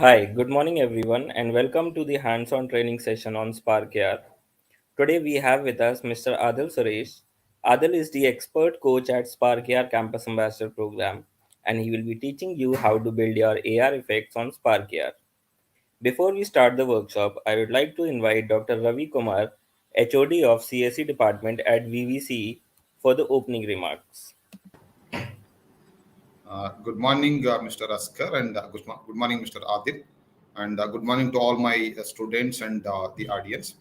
Hi, good morning everyone, and welcome to the hands-on training session on Spark AR. Today we have with us Mr. Adhil Suresh. Adhil is the expert coach at Spark AR Campus Ambassador Program, and he will be teaching you how to build your AR effects on Spark AR. Before we start the workshop, I would like to invite Dr. Ravi Kumar, HOD of CSE Department at VVCE, for the opening remarks. Good morning, Mr. Askar, and good morning, Mr. Adil, and good morning to all my students and the audience.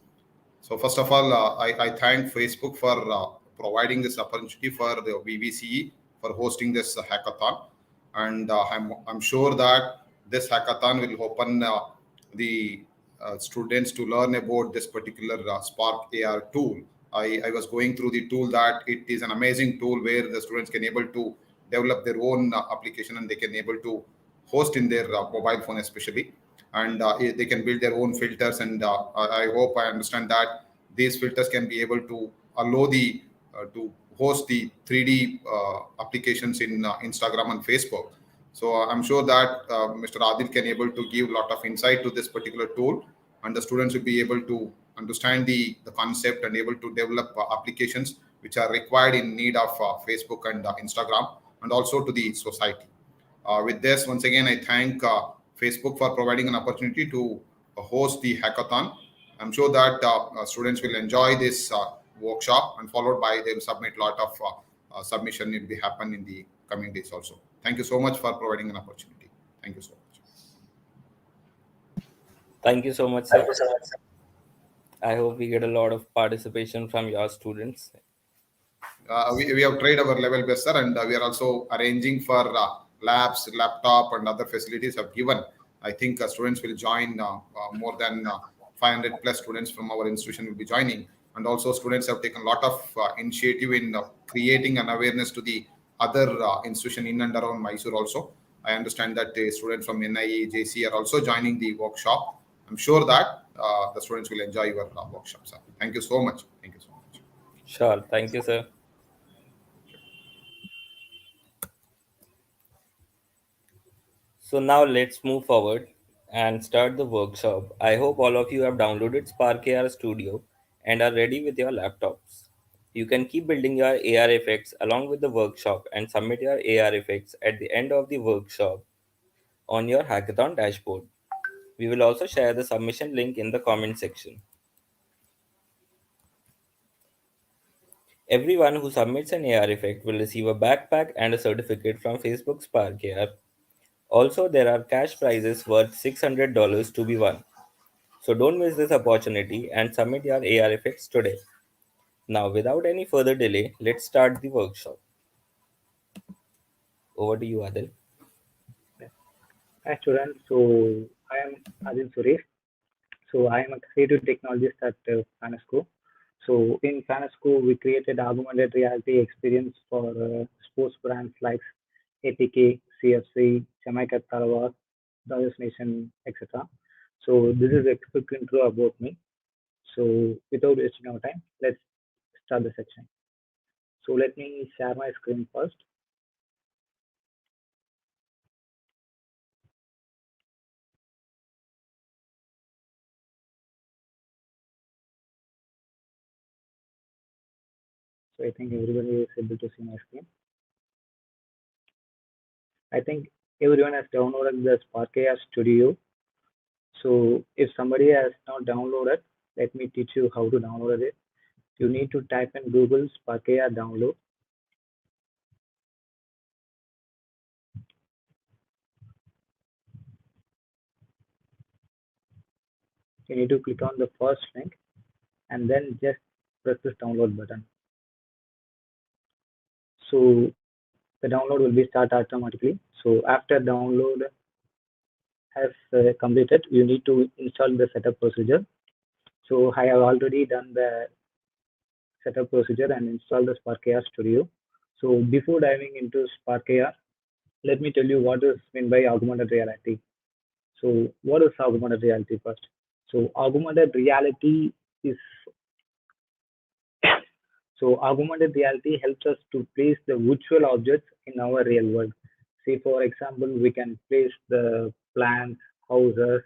So, first of all, I thank Facebook for providing this opportunity for the VVCE for hosting this hackathon, and I'm sure that this hackathon will open the students to learn about this particular Spark AR tool. I was going through the tool that it is an amazing tool where the students can able to develop their own application and they can able to host in their mobile phone especially, and they can build their own filters, and I hope I understand that these filters can be able to allow the to host the 3D applications in Instagram and Facebook. So I'm sure that Mr. Adil can able to give a lot of insight to this particular tool, and the students will be able to understand the concept and able to develop applications which are required in need of Facebook and Instagram, and also to the society. With this, once again, I thank Facebook for providing an opportunity to host the hackathon. I'm sure that students will enjoy this workshop, and followed by they will submit a lot of submission will be happen in the coming days also. Thank you so much for providing an opportunity. Thank you so much. Thank you so much, sir. I hope we get a lot of participation from your students. We have tried our level best, sir, and we are also arranging for labs, laptop, and other facilities have given. I think students will join more than 500 plus students from our institution will be joining, and also students have taken a lot of initiative in creating an awareness to the other institution in and around Mysore also. I understand that the students from NIE, JC are also joining the workshop. I'm sure that the students will enjoy your workshop, sir. Thank you so much. Thank you so much. Sure, thank you, sir. So now let's move forward and start the workshop. I hope all of you have downloaded Spark AR Studio and are ready with your laptops. You can keep building your AR effects along with the workshop and submit your AR effects at the end of the workshop on your hackathon dashboard. We will also share the submission link in the comment section. Everyone who submits an AR effect will receive a backpack and a certificate from Facebook Spark AR. Also, there are cash prizes worth $600 to be won. So don't miss this opportunity and submit your AR effects today. Now, without any further delay, let's start the workshop. Over to you, Adil. Hi students, so I am Adhil Suresh. So I am a creative technologist at Fanesco. So in Fanesco, we created augmented reality experience for sports brands like APK, CFC, Jamaica Tarawas, Dodgers Nation, etc. So this is a quick intro about me. So without wasting our time, let's start the section. So let me share my screen first. So I think everybody is able to see my screen. I think everyone has downloaded the Spark AI Studio. So if somebody has not downloaded, let me teach you how to download it. You need to type in Google Spark AI download. You need to click on the first link and then just press this download button. So the download will be start automatically. So after download has completed, you need to install the setup procedure. So I have already done the setup procedure and install the Spark AI Studio. So before diving into Spark AI, let me tell you what is meant by augmented reality. So what is augmented reality first? So augmented reality is augmented reality helps us to place the virtual objects in our real world. Say for example, we can place the plants, houses,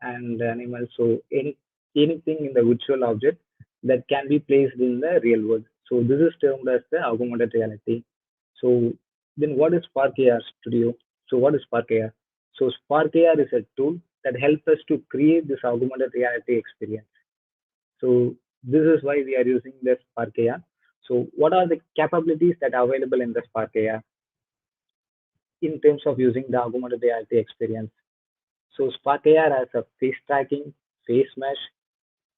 and animals. So anything in the virtual object that can be placed in the real world. So this is termed as the augmented reality. So then what is Spark AR Studio? So what is Spark AR? So Spark AR is a tool that helps us to create this augmented reality experience. So this is why we are using the Spark AR. So what are the capabilities that are available in the Spark AR in terms of using the augmented reality experience? So Spark AR has a face tracking, face mesh,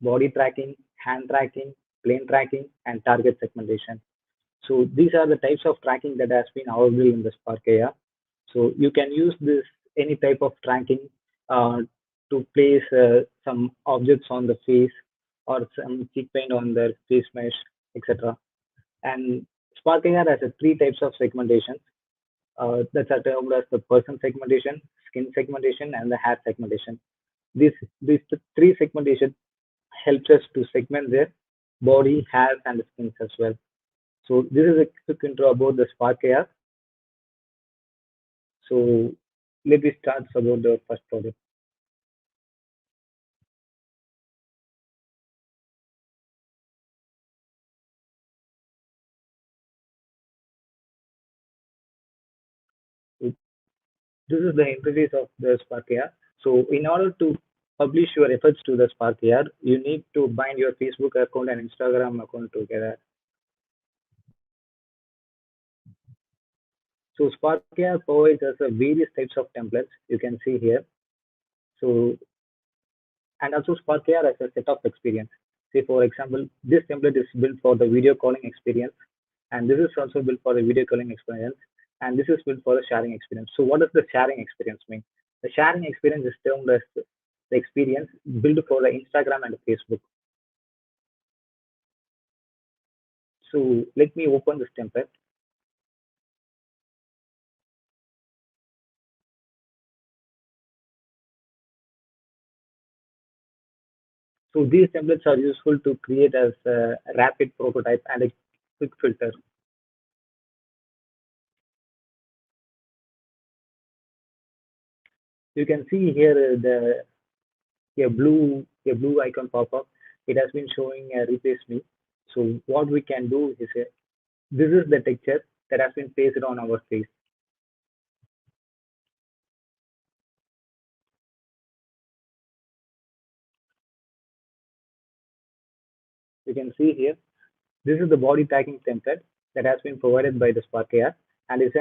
body tracking, hand tracking, plane tracking, and target segmentation. So these are the types of tracking that has been available in the Spark AR. So you can use this any type of tracking uh, to place some objects on the face or some cheek paint on the face mesh, etc. And Spark AR has a three types of segmentation. That's are termed as the person segmentation, skin segmentation, and the hair segmentation. These three segmentation helps us to segment their body, hair, and the skins as well. So this is a quick intro about the Spark AR. So let me start about the first project. So this is the interface of the Spark AR. So in order to publish your efforts to the Spark AR, you need to bind your Facebook account and Instagram account together. So Spark AR provides us a various types of templates you can see here. So and also Spark AR as a set of experience. Say for example, this template is built for the video calling experience, and this is also built for the video calling experience, and this is built for the sharing experience. So what does the sharing experience mean? The sharing experience is termed as the experience built for the Instagram and Facebook. So let me open this template. So these templates are useful to create as a rapid prototype and a quick filter. You can see here the a blue icon pop up. It has been showing replace me. So what we can do is this is the texture that has been pasted on our face. You can see here this is the body tagging template that has been provided by the Spark AI, and it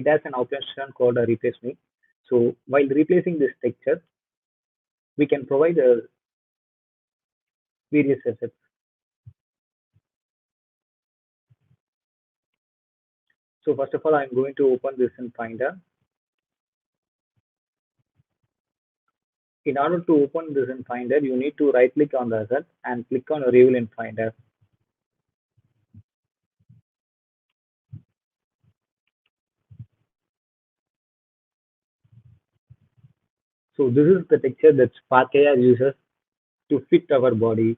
has an option called a replace me. So while replacing this texture, we can provide various assets. So first of all, I'm going to open this in Finder. In order to open this in Finder, you need to right click on the asset and click on Reveal in Finder. So this is the texture that Spark AI uses to fit our body.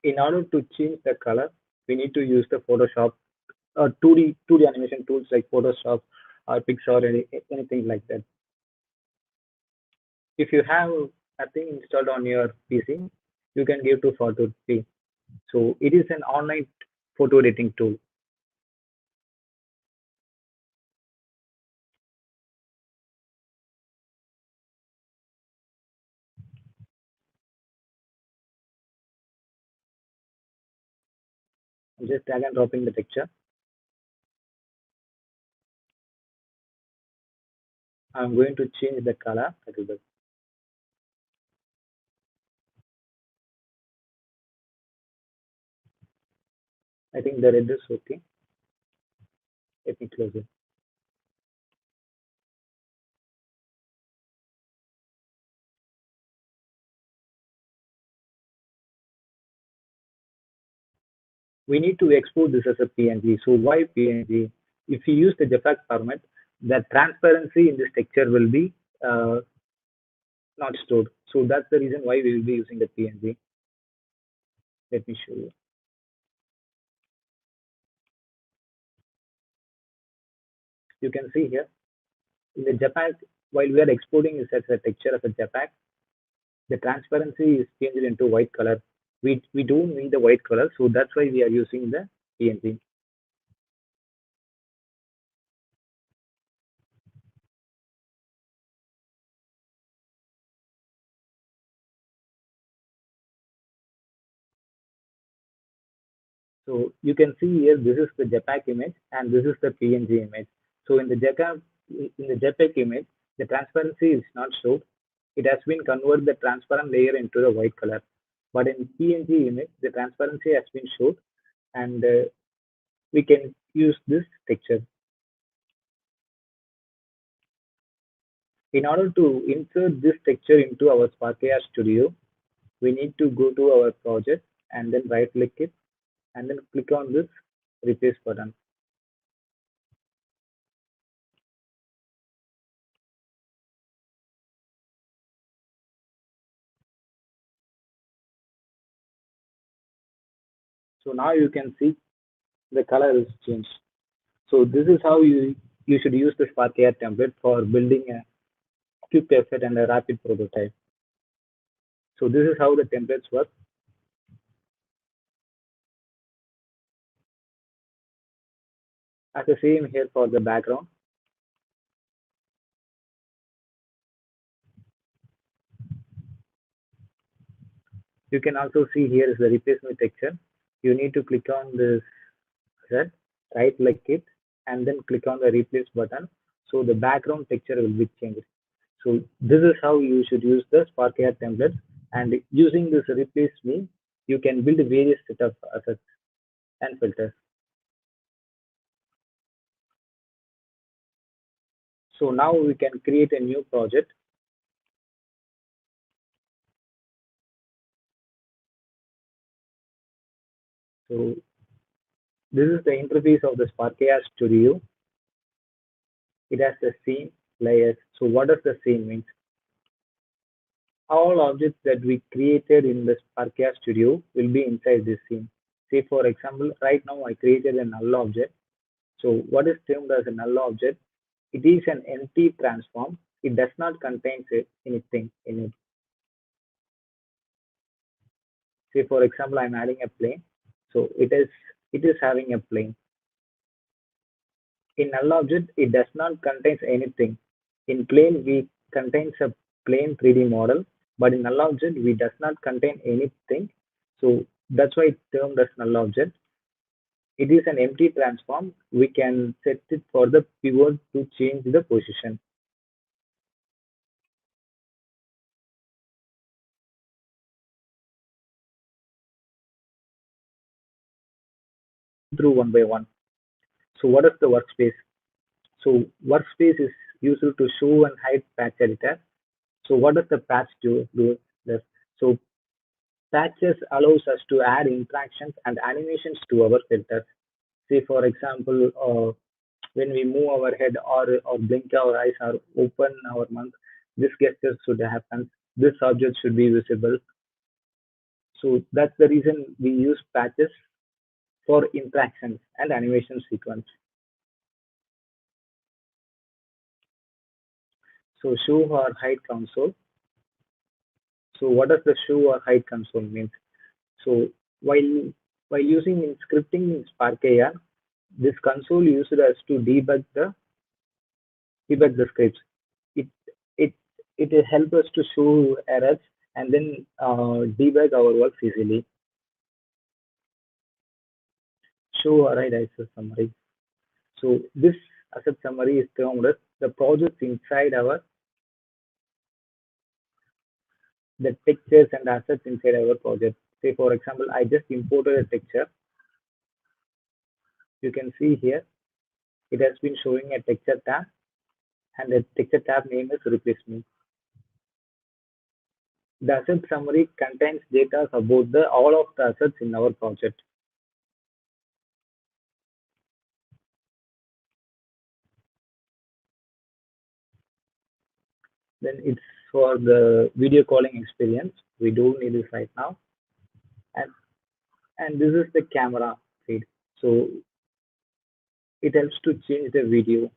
In order to change the color, we need to use the Photoshop or 2D animation tools like Photoshop or Pixar or anything like that. If you have nothing installed on your PC, you can give to Photo3. So it is an online photo editing tool. I'm just drag and dropping the texture. I'm going to change the color a little bit. I think the red is okay. Let me close it. We need to export this as a PNG. So why PNG? If you use the JPEG format, the transparency in this texture will be not stored. So that's the reason why we will be using the PNG. Let me show you. You can see here in the JPEG while we are exporting this as a texture as a JPEG, the transparency is changed into white color. We don't need the white color, so that's why we are using the PNG. So you can see here, this is the JPEG image and this is the PNG image. So in the JPEG image, the transparency is not shown. It has been converted the transparent layer into the white color. But in PNG image, the transparency has been shown, and we can use this texture. In order to insert this texture into our Spark AI Studio, we need to go to our project and then right click it and then click on this replace button. So now you can see the color is changed. So this is how you should use the Spark AI template for building a quick effort and a rapid prototype. So this is how the templates work. As the same here for the background. You can also see here is the replacement texture. You need to click on this set, right click it, and then click on the replace button. So the background texture will be changed. So this is how you should use the Spark AI templates. And using this replace me, you can build various set of assets and filters. So now we can create a new project. So this is the interface of the Spark AI Studio. It has the scene layers. So what does the scene mean? All objects that we created in the Spark AI Studio will be inside this scene. Say for example, right now I created a null object. So what is termed as a null object? It is an empty transform. It does not contain anything in it. Say for example, I'm adding a plane. So it is having a plane. In null object, it does not contain anything. In plane, we contains a plane 3D model, but in null object, we does not contain anything. So that's why it's termed as null object. It is an empty transform. We can set it for the pivot to change the position. Through one by one. So what is the workspace? So workspace is used to show and hide patch editor. So what does the patch do this? So patches allows us to add interactions and animations to our filters. Say for example, when we move our head or blink our eyes or open our mouth, this gesture should happen. This object should be visible. So that's the reason we use patches for interactions and animation sequence. So show or hide console. So what does the show or hide console mean? So while while using in scripting in Spark AI, this console used as to debug the scripts. It it it will help us to show errors and then debug our works easily. Show or hide asset summary. So this asset summary is termed as the projects inside our the textures and assets inside our project. Say for example, I just imported a texture. You can see here it has been showing a texture tab, and the texture tab name is replace me. The asset summary contains data about the all of the assets in our project. Then it's for the video calling experience. We don't need this right now. And and this is the camera feed. So it helps to change the video,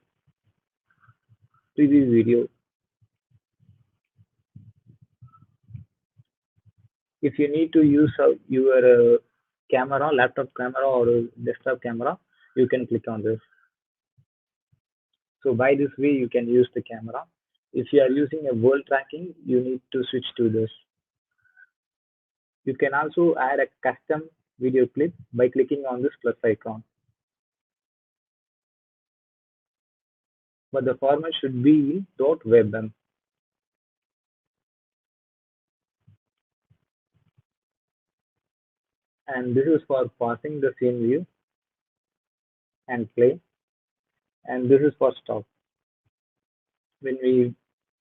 preview video. If you need to use your camera, laptop camera or desktop camera, you can click on this. So by this way, you can use the camera. If you are using a world tracking, you need to switch to this. You can also add a custom video clip by clicking on this plus icon. But the format should be in .webm. And this is for pausing the scene view and play. And this is for stop. When we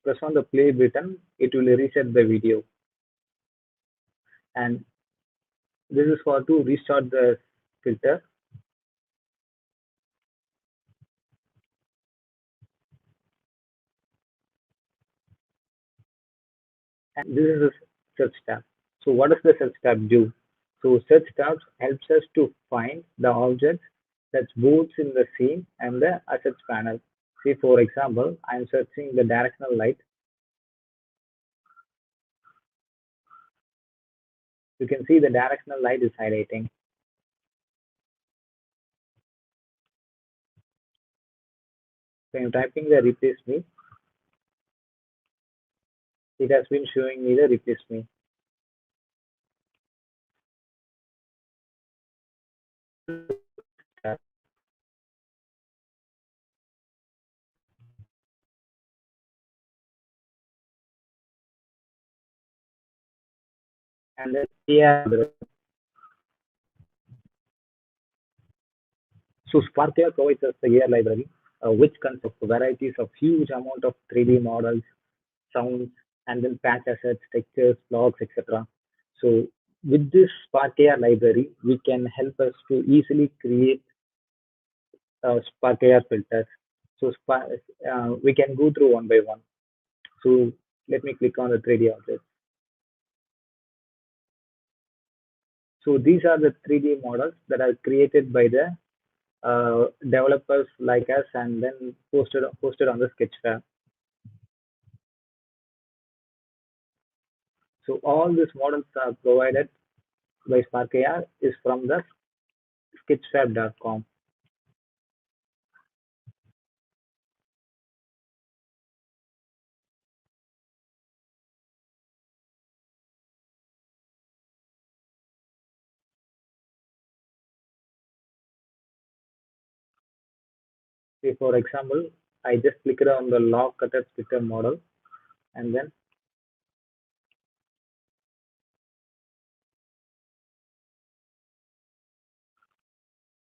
press on the play button, it will reset the video. And this is for to restart the filter. And this is the search tab. So what does the search tab do? So search tab helps us to find the objects that's both in the scene and the assets panel. Say for example, I'm searching the directional light. You can see the directional light is highlighting. So I'm typing the replace me. It has been showing me the replace me. And then here, so Spark AI provides us the AI library, which consists of varieties of huge amount of 3D models, sounds, and then patch assets, textures, logs, etc. So with this Spark AI library, we can help us to easily create Spark AI filters. So we can go through one by one. So let me click on the 3D object. So these are the 3D models that are created by the developers like us and then posted on the Sketchfab. So all these models are provided by Spark AI is from the sketchfab.com. Say for example, I just clicked on the log cutter splitter model and then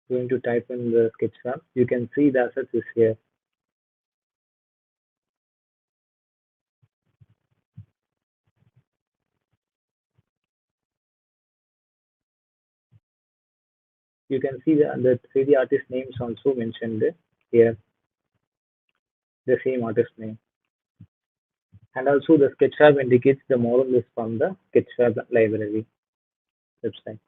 going to type in the Sketchfab. You can see the assets is here. You can see the 3D artist names also mentioned here, the same artist name. And also the Sketchfab indicates the model is from the Sketchfab library website.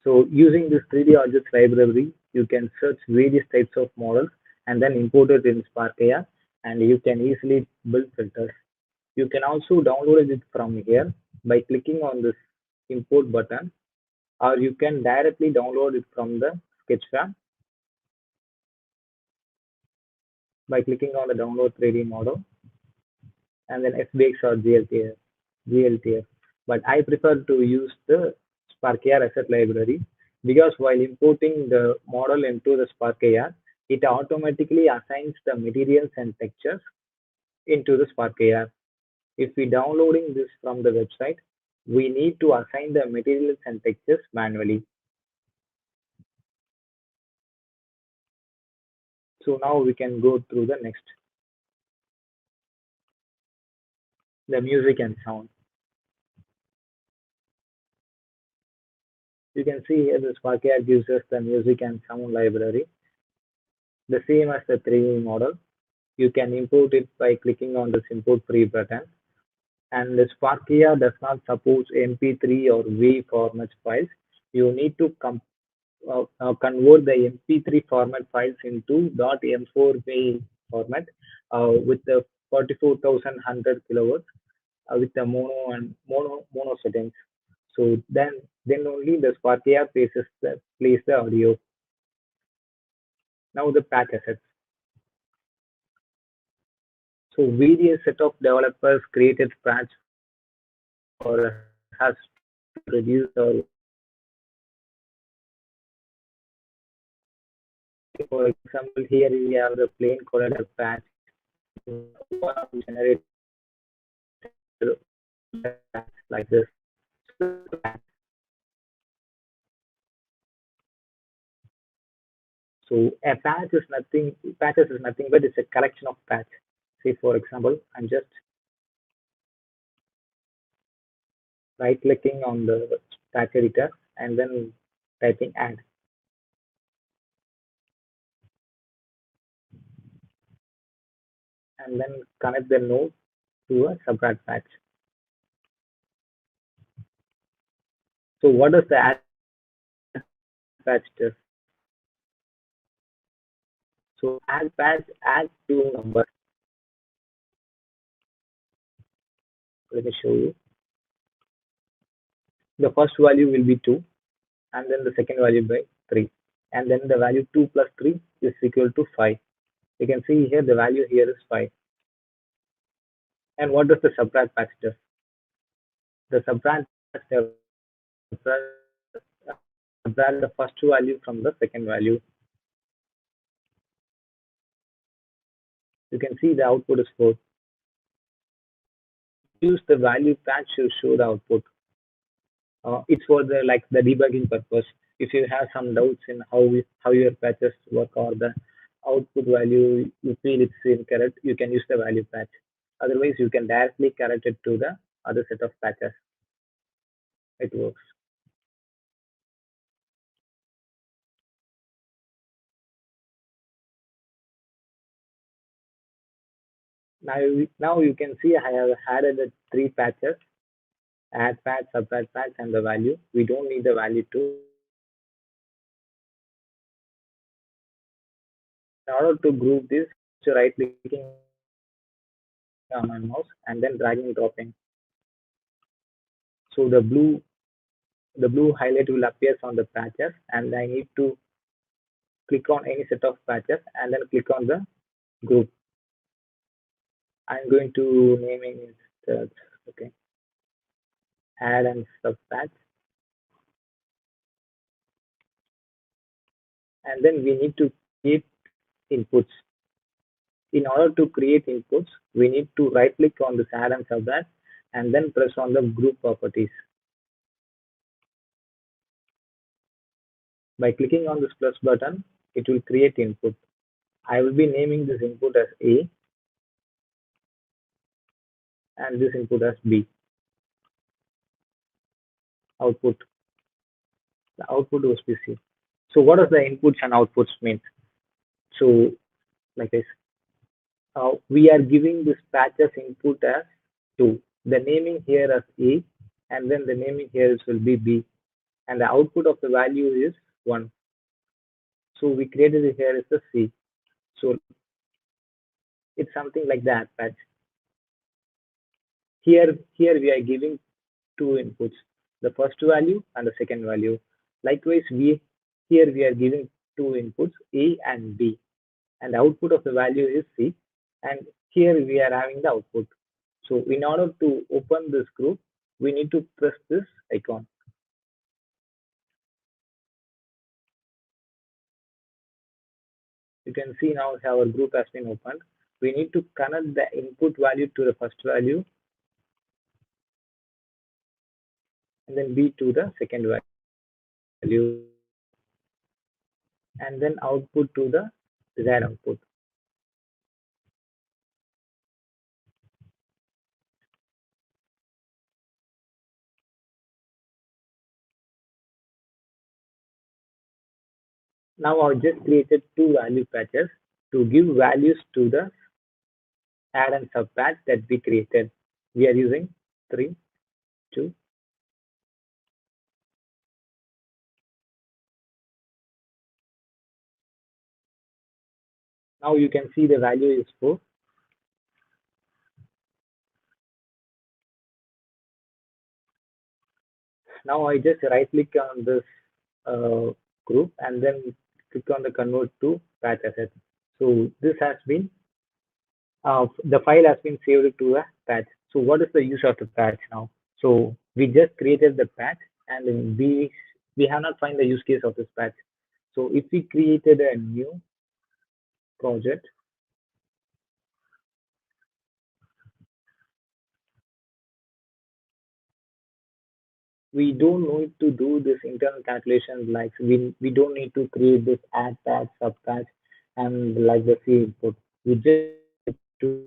So using this 3D objects library, you can search various types of models and then import it in Spark AI, and you can easily build filters. You can also download it from here by clicking on this import button, or you can directly download it from the Sketchfab by clicking on the download 3D model and then FBX or GLTF. But I prefer to use the Spark AI asset library because while importing the model into the Spark AI, it automatically assigns the materials and textures into the Spark AI. If we downloading this from the website, we need to assign the materials and textures manually. So now we can go through the next, the music and sound. You can see here the Spark AI gives us the music and sound library, the same as the 3D model. You can import it by clicking on this import free button. And the Spark AI does not support MP3 or WAV format files. You need to convert the MP3 format files into .m4 WAV format with the 44,100 kilohertz with the mono settings. So then only the Spark AI plays the audio. Now the patch assets. So various set of developers created patch for us to reduce our for example, here we have the plain coded patch, one generated like this. So a patches is nothing but it's a collection of patch. Say for example, I'm just right clicking on the patch editor and then typing add. And then connect the node to a subrat patch. So what does the add patch do? So add patch add two numbers. Let me show you. The first value will be 2 and then the second value by 3. And then the value 2 plus 3 is equal to 5. You can see here the value here is 5. And what does the subtract patch do? The subtract patch subtract the first value from the second value. You can see the output is 4. Use the value patch to show the output. It's for the debugging purpose. If you have some doubts in how your patches work or the output value you feel it's incorrect, you can use the value patch. Otherwise, you can directly correct it to the other set of patches. It works. Now you can see I have added the 3 patches: add patch, subtract patch, and the value. We don't need the value 2. In order to group this, so right clicking on my mouse and then dragging dropping. So the blue highlight will appear on the patches, and I need to click on any set of patches and then click on the group. I'm going to naming it okay, add and sub patch, and then we need to create inputs. In order to create inputs, we need to right click on this add and sub patch and then press on the group properties. By clicking on this plus button, it will create input. I will be naming this input as A and this input as B. Output. The output was PC. So what does the inputs and outputs mean? So like this, we are giving this patches input as 2. The naming here as A and then the naming here will be B. And the output of the value is 1. So we created it here as the C. So it's something like that patch. Here we are giving 2 inputs, the first value and the second value. Likewise, here we are giving 2 inputs, A and B, and the output of the value is C, and here we are having the output. So in order to open this group, we need to press this icon. You can see now our group has been opened. We need to connect the input value to the first value and then B to the second value and then output to the desired output. Now I've just created 2 value patches to give values to the add and sub patch that we created. We are using 3, 2. Now you can see the value is 4 Now I just right click on this uh, group and then click on the convert to patch asset. So this has been the file has been saved to a patch. So what is the use of the patch now? So we just created the patch and then we have not find the use case of this patch. So if we created a new project, we don't need to do this internal calculation like we don't need to create this add patch, sub patch, and like the C input. We just need to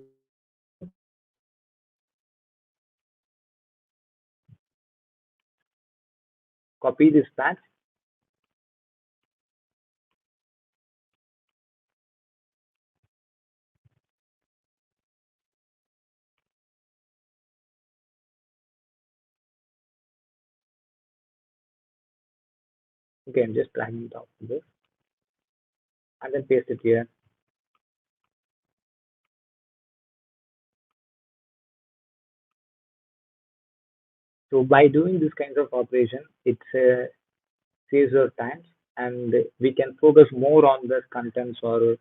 copy this patch. Okay, I'm just dragging it out to this and then paste it here. So by doing this kinds of operation, it saves our time and we can focus more on the contents or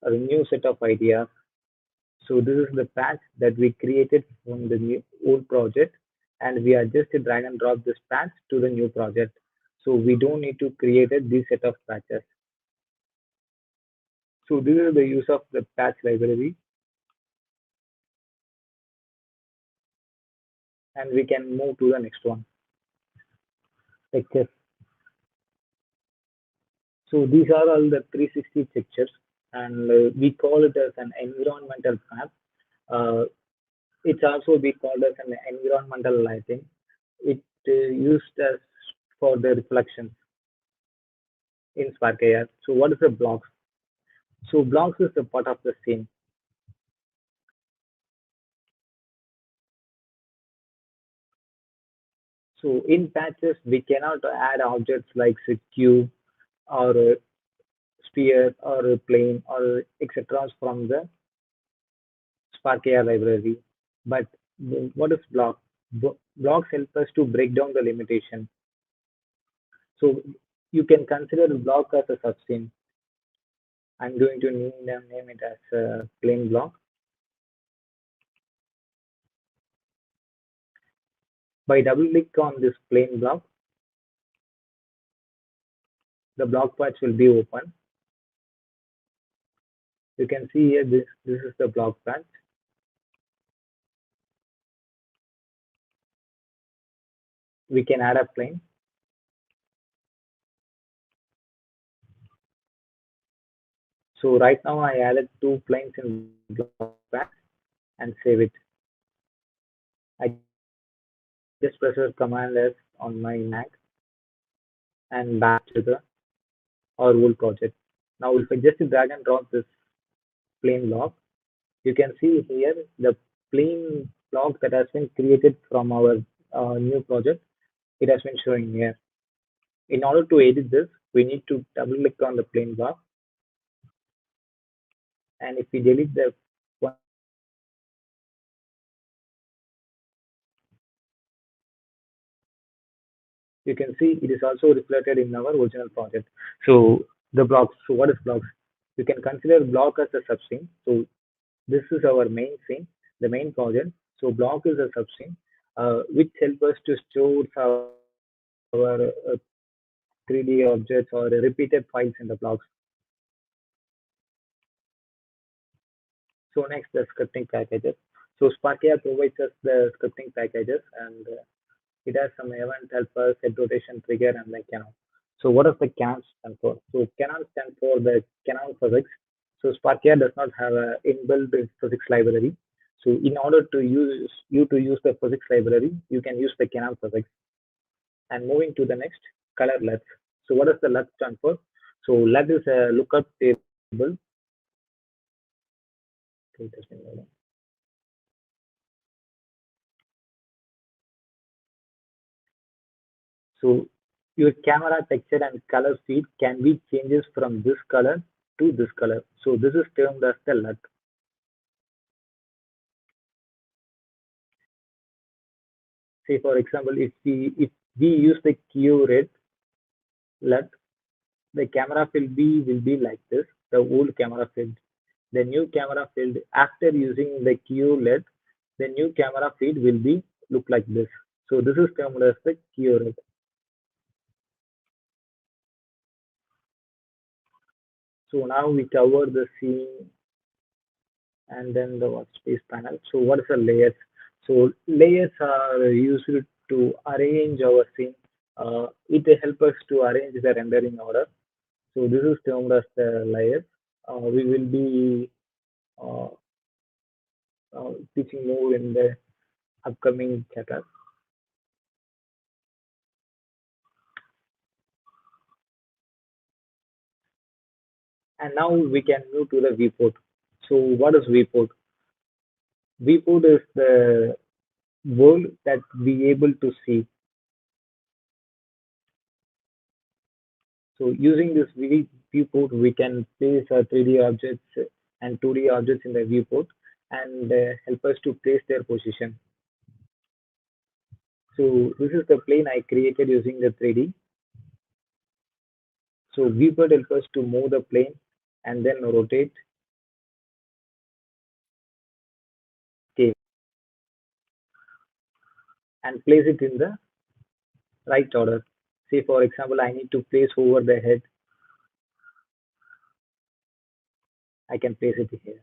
a new set of ideas. So this is the patch that we created from the new old project, and we are just to drag and drop this patch to the new project. So we don't need to create this set of patches. So this is the use of the patch library, and we can move to the next one. Like this. So these are all the 360 pictures, and we call it as an environmental map. Uh, it's also be called as an environmental lighting. It used as for the reflections in Spark AI. So what is the blocks? So blocks is a part of the scene. So in patches, we cannot add objects like a cube or a sphere or a plane or etc. from the Spark AI library. But what is block? Blocks help us to break down the limitation. So you can consider the block as a substance. I'm going to name it as a plain block. By double click on this plain block, the block patch will be open. You can see here this is the block patch. We can add a plane. So right now I added two planes in block patch and save it. I just press Command S on my Mac and back to the our old project. Now if I just drag and drop this plain block, you can see here the plain block that has been created from our new project. It has been showing here. In order to edit this, we need to double click on the plain block, and if we delete the one, you can see it is also reflected in our original project. So the blocks. So what is blocks? You can consider block as a substring. So this is our main scene, the main project. So block is a substring which help us to store our 3D objects or repeated files in the blocks. So next, the scripting packages. So Spark AI provides us the scripting packages, and it has some event helper, set rotation trigger, and like canon. So what does the canon stand for? So canon stands for the canon physics. So Spark AI does not have a inbuilt physics library. So in order to use the physics library, you can use the canon physics. And moving to the next, color LUTs. So what does the LUT stand for? So LUT is a lookup table. Okay, so your camera texture and color feed can be changes from this color to this color. So this is termed as the LUT. Say for example, if we use the QRED LUT. The camera field B will be like this, the old camera field. The new camera field, after using the QLED, the new camera feed will be look like this. So this is termed as the QRED. So now we cover the scene and then the workspace panel. So what is the layers? So layers are used to arrange our scene. It helps us to arrange the rendering order. So this is termed as the layers. We will be uh, teaching more in the upcoming chapter. And now we can move to the Viewport. So what is Viewport? Viewport is the world that we able to see. So using this viewport, we can place 3D objects and 2D objects in the viewport and help us to place their position. So this is the plane I created using the 3D. So viewport helps us to move the plane and then rotate, scale, and place it in the right order. Say for example, I need to place over the head. I can place it here.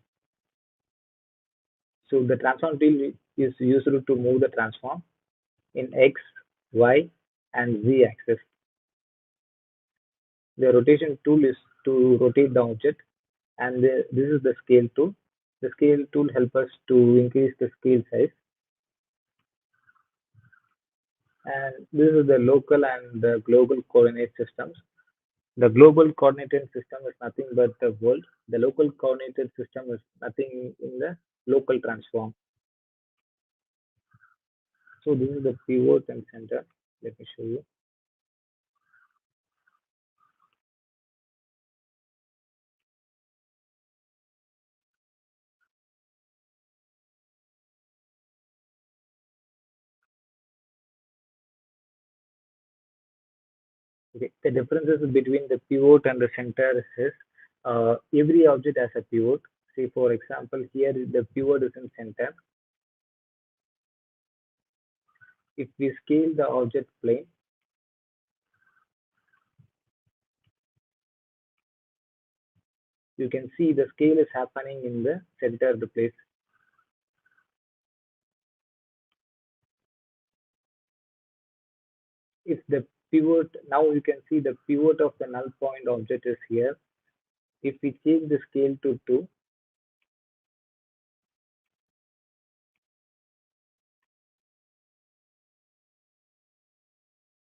So the transform tool is used to move the transform in X, Y, and Z axis. The rotation tool is to rotate the object, and this is the scale tool. The scale tool helps us to increase the scale size, and this is the local and the global coordinate systems. The global coordinated system is nothing but the world. The local coordinated system is nothing in the local transform. So this is the pivot and center. Let me show you. Okay, the differences between the pivot and the center is every object has a pivot. Say for example, here the pivot is in center. If we scale the object plane, you can see the scale is happening in the center of the place. If the pivot, now you can see the pivot of the null point object is here. If we change the scale to 2,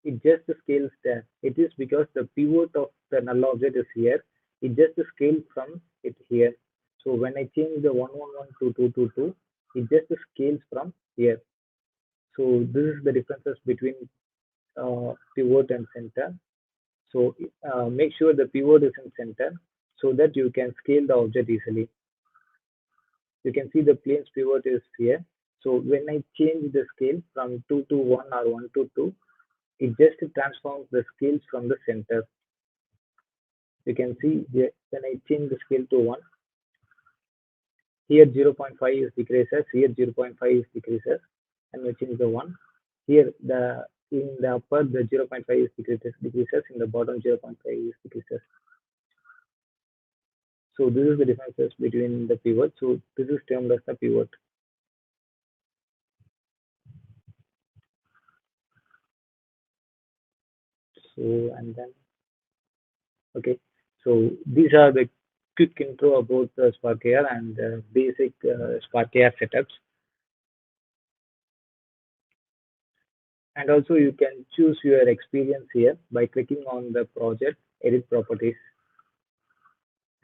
it just scales there. It is because the pivot of the null object is here. It just scales from it here. So when I change the 111 to 222, it just scales from here. So this is the differences between pivot and center. So make sure the pivot is in center so that you can scale the object easily. You can see the plane's pivot is here. So when I change the scale from 2 to 1 or 1 to 2, it just transforms the scales from the center. You can see here, when I change the scale to 1, here 0.5 is decreases, here 0.5 is decreases, and we change the 1. Here the in the upper the 0.5 is decreases, in the bottom 0.5 is decreases. So this is the differences between the pivot. So this is termed as the pivot. So and then okay. So these are the quick intro about the Spark AR and basic Spark AR setups. And also you can choose your experience here by clicking on the project, edit properties,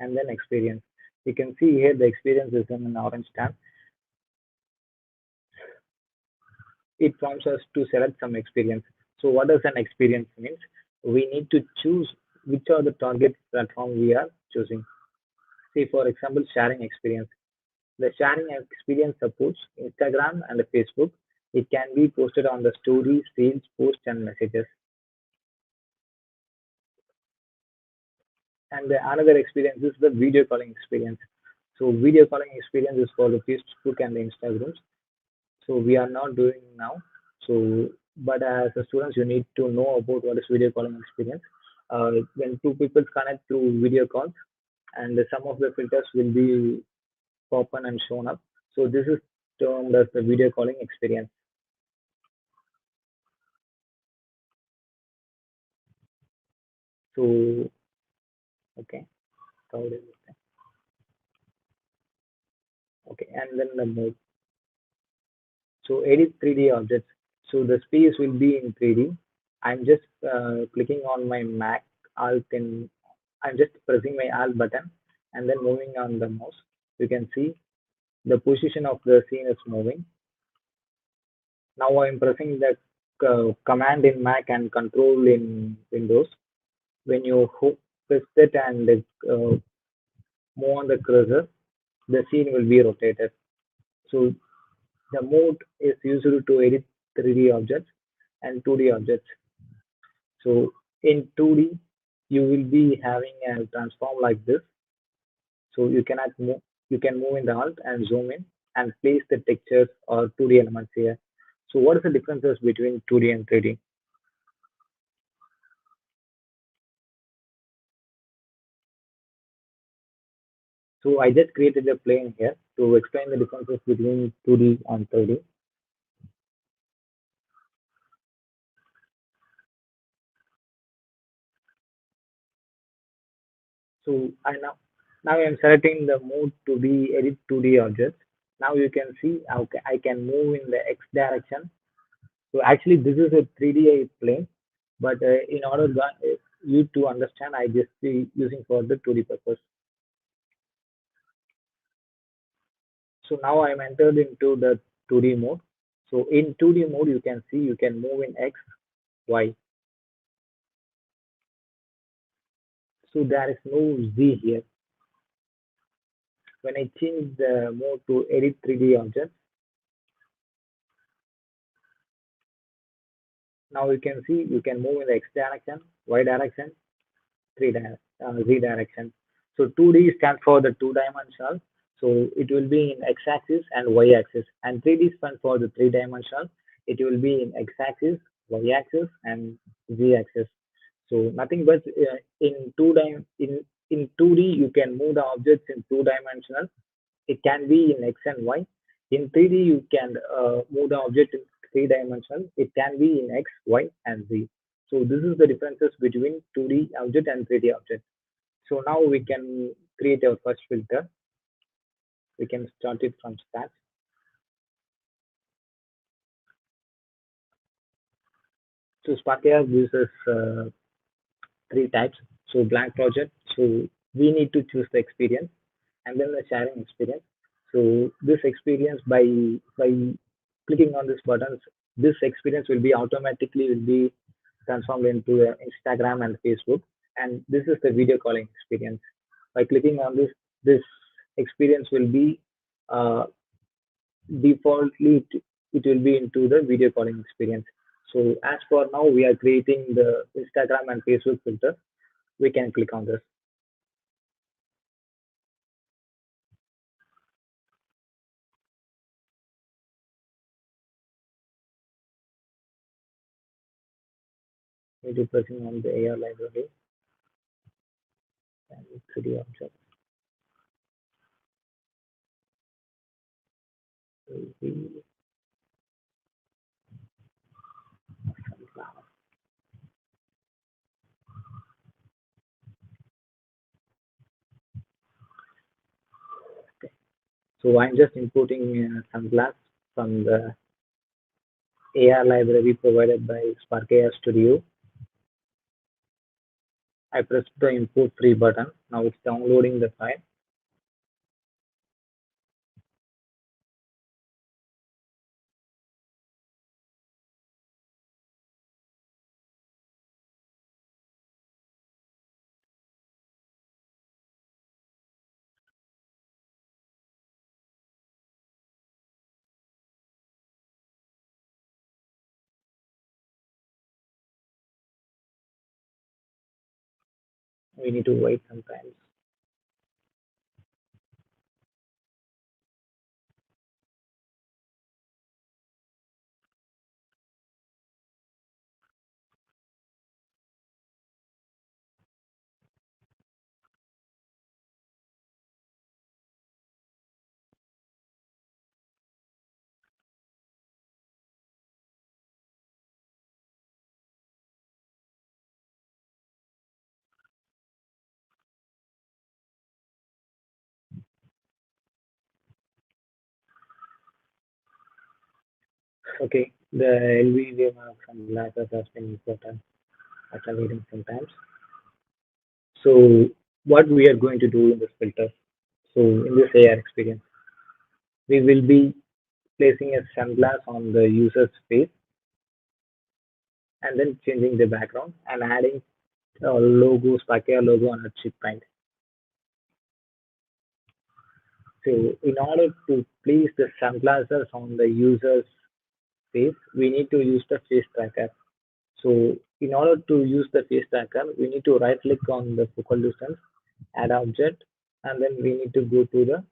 and then experience. You can see here the experience is in an orange tab. It prompts us to select some experience. So what does an experience means? We need to choose which are the target platform we are choosing. Say for example, sharing experience. The sharing experience supports Instagram and Facebook. It can be posted on the stories, sales, posts, and messages. And another experience is the video calling experience. So video calling experience is for the Facebook and the Instagrams. So we are not doing now. So, but as a students, you need to know about what is video calling experience. When two people connect through video calls, and some of the filters will be open and shown up. So this is termed as the video calling experience. So okay, so okay, and then the mode. So edit 3D objects. So the space will be in 3D. I'm just clicking on my Mac Alt in. I'm just pressing my Alt button and then moving on the mouse. You can see the position of the scene is moving. Now I'm pressing the command in Mac and control in Windows. When you press it and move on the cursor, the scene will be rotated. So the mode is used to edit 3D objects and 2D objects. So in 2D, you will be having a transform like this. So you can move in the alt and zoom in and place the textures or 2D elements here. So what is the differences between 2D and 3D? So I just created a plane here to explain the differences between 2D and 3D. So now I am selecting the mode to be edit 2D objects. Now you can see how I can move in the X direction. So actually this is a 3D plane, but in order you to understand, I just be using for the 2D purpose. So now I am entered into the 2D mode. So in 2D mode, you can see you can move in X, Y. So there is no Z here. When I change the mode to edit 3D objects, now you can see you can move in the X direction, Y direction, Z direction. So 2D stands for the two-dimensional. So it will be in X-axis and Y-axis. And 3D stands for the three-dimensional. It will be in X-axis, Y-axis, and Z-axis. So nothing but in in 2D you can move the objects in two-dimensional. It can be in X and Y. In 3D you can move the object in three-dimensional. It can be in X, Y, and Z. So this is the differences between 2D object and 3D object. So now we can create our first filter. We can start it from scratch. So Spark uses three types. So blank project. So we need to choose the experience and then the sharing experience. So this experience by clicking on this buttons, this experience will be automatically will be transformed into Instagram and Facebook. And this is the video calling experience. By clicking on this experience will be uh, defaultly it will be into the video calling experience. So as for now, we are creating the Instagram and Facebook filter. We can click on this. We do pressing on the AR library and 3D object. We So I'm just importing some glass from the AR library provided by Spark AR Studio. I pressed the import free button. Now it's downloading the file. We need to wait sometimes. Okay, the LV wave sunglasses has been important after waiting sometimes. So what we are going to do in this filter? So in this AR experience, we will be placing a sunglass on the user's face and then changing the background and adding a logo, Sparkia logo on a chip print. So in order to place the sunglasses on the user's face, we need to use the face tracker. So in order to use the face tracker, we need to right click on the focal distance, add object, and then we need to go to the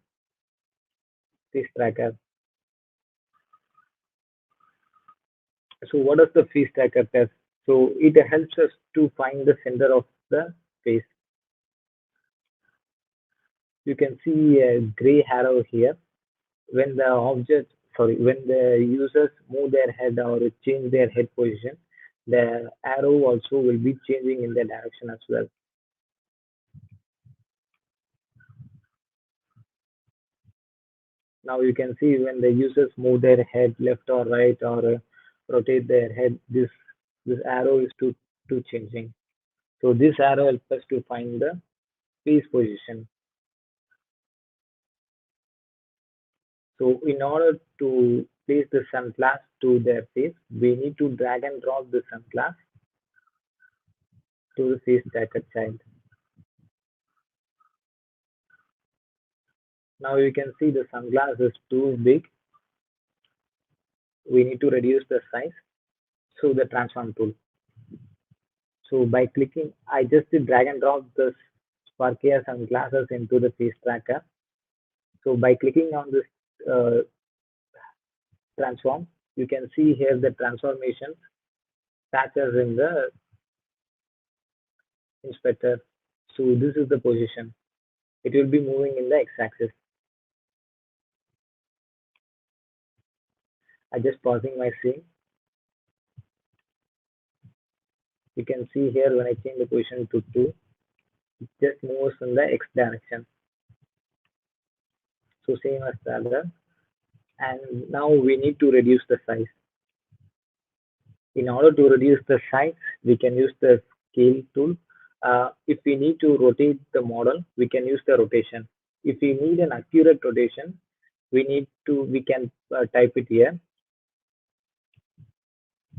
face tracker. So what does the face tracker test? So it helps us to find the center of the face. You can see a gray arrow here. When the object, sorry, when the users move their head or change their head position, the arrow also will be changing in the direction as well. Now you can see when the users move their head left or right or rotate their head, this arrow is to changing. So this arrow helps us to find the face position. So in order to place the sunglass to their face, we need to drag and drop the sunglass to the face tracker child. Now you can see the sunglass is too big. We need to reduce the size. So the transform tool. So by clicking, I just did drag and drop the Sparkia sunglasses into the face tracker. So by clicking on this transform, you can see here the transformation patches in the inspector. So this is the position. It will be moving in the x-axis. I just pausing my scene. You can see here when I change the position to 2, it just moves in the x direction. So same as the other. And now we need to reduce the size. In order to reduce the size, we can use the scale tool. If we need to rotate the model, we can use the rotation. If we need an accurate rotation, we can type it here.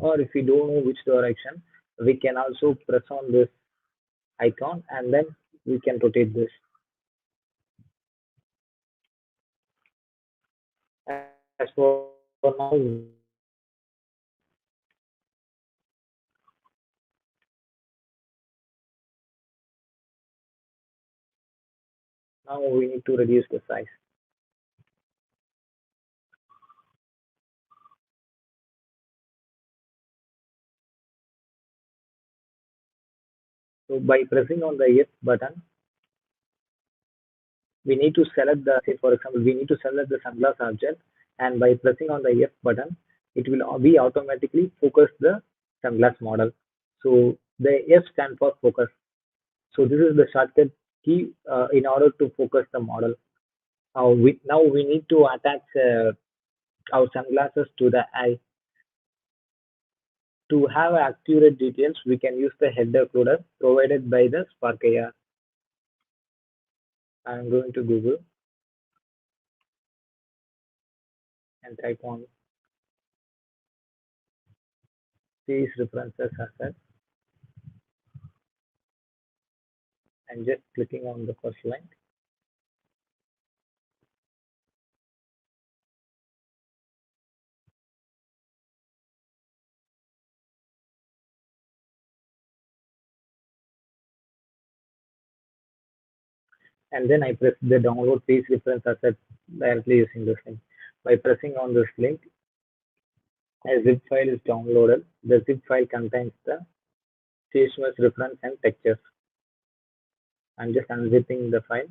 Or if we don't know which direction, we can also press on this icon and then we can rotate this. As for now, now we need to reduce the size. So by pressing on the F button, we need to select the, say for example, we need to select the sunglass object, and by pressing on the F button, it will be automatically focus the sunglass model. So the F stands for focus. So this is the shortcut key in order to focus the model. Now we need to attach our sunglasses to the eye. To have accurate details, we can use the header occluder provided by the Spark AR. I'm going to Google and type on these references asset and just clicking on the first line. and then I press the download face reference asset directly using this link. By pressing on this link, a zip file is downloaded. The zip file contains the face mesh reference and textures. I'm just unzipping the file.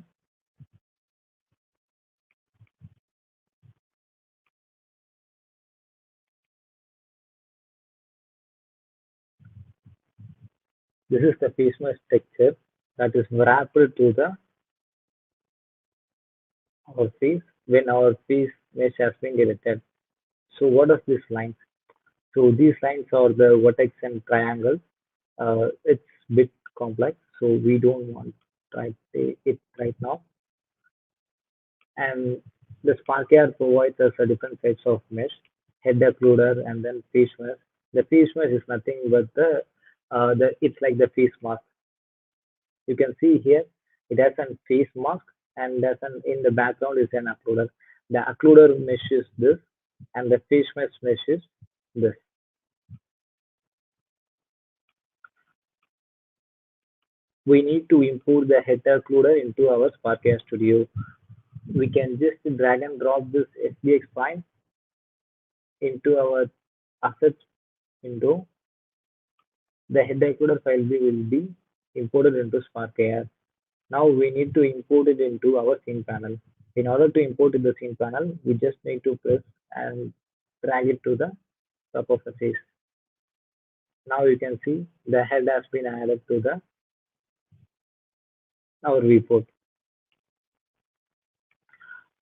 This is the face mesh texture that is wrapped to the our face when our face mesh has been deleted. So what are these lines? So these lines are the vertex and triangles. It's a bit complex, so we don't want to try it right now. And the SparkAR provides us a different types of mesh, head occluder, and then face mesh. The face mesh is nothing but the it's like the face mask. You can see here it has a face mask, and there's an in the background is an occluder. The occluder mesh is this, and the face mesh is this. We need to import the head occluder into our SparkAR Studio. We can just drag and drop this SBX file into our assets window. The head occluder file will be imported into SparkAR. Now we need to import it into our scene panel. In order to import in the scene panel, we just need to press and drag it to the top of the face. Now you can see the head has been added to the our viewport.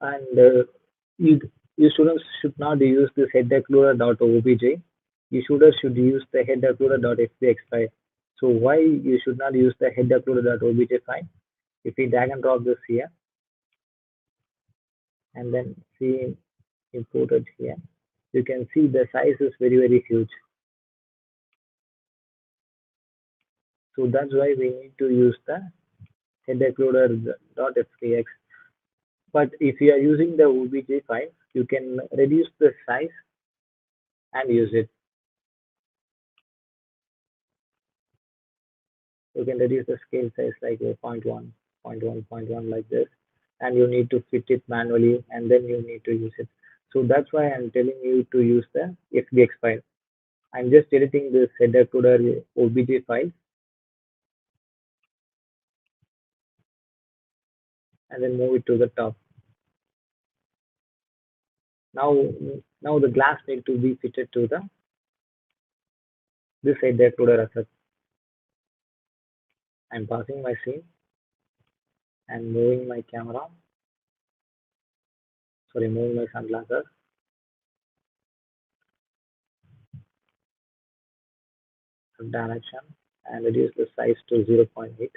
And you you students should not use this head occluder.obj. You should use the head occluder.fbx file. So why you should not use the head occluder.obj file? If we drag and drop this here and then see imported here, you can see the size is very huge. So that's why we need to use the head occluder.fbx. But if you are using the obj file, you can reduce the size and use it. You can reduce the scale size like 0.1, 0.1, 0.1 like this, and you need to fit it manually, and then you need to use it. So that's why I'm telling you to use the FBX file. I'm just editing this head occluder obj file and then move it to the top. Now, now the glass need to be fitted to the this head occluder asset. I'm pausing my scene and moving my camera. Sorry, moving my sunglasses. Direction and reduce the size to 0.8.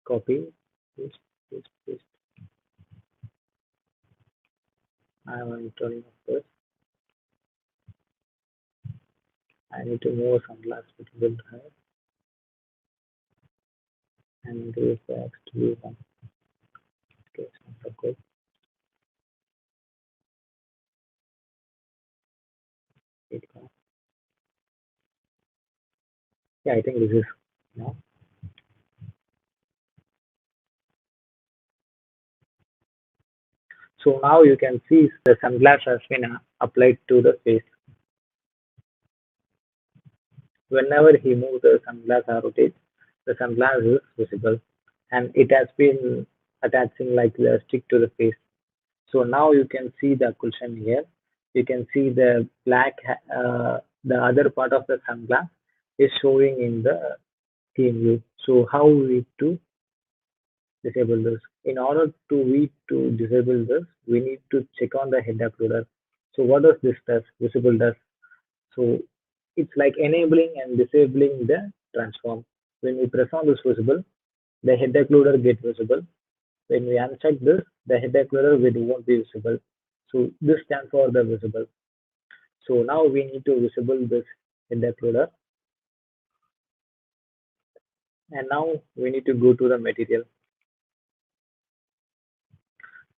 Copy, paste, paste, paste. I am turning off this. I need to move sunglasses between the high and increase the X to be 1. Okay, it's not so good. Yeah, I think this is now. So now you can see the sunglass has been applied to the face. Whenever he moves the sunglass or rotates, the sunglass is visible, and it has been attaching like the stick to the face. So now you can see the occlusion here. You can see the black, the other part of the sunglass is showing in the screen view. So how we to disable this? In order to disable this, we need to check on the head occluder. So what does this does? Visible does. So it's like enabling and disabling the transform. When we press on this visible, the head occluder get visible. When we uncheck this, the head occluder won't be visible. So this stands for the visible. So now we need to disable this head occluder. And now we need to go to the material.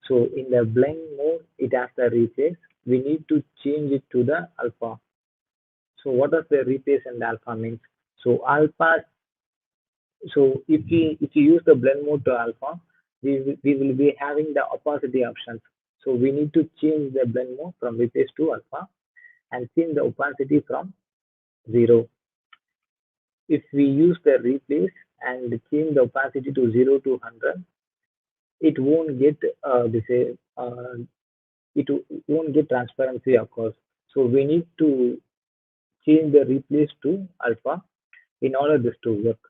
So in the blend mode, it has the replace. We need to change it to the alpha. So what does the replace and alpha means? So alpha So if you use the blend mode to alpha, we will be having the opacity options. So we need to change the blend mode from replace to alpha and change the opacity from 0. If we use the replace and change the opacity to 0 to 100, it won't get it won't get transparency of course. So we need to change the replace to alpha in order this to work.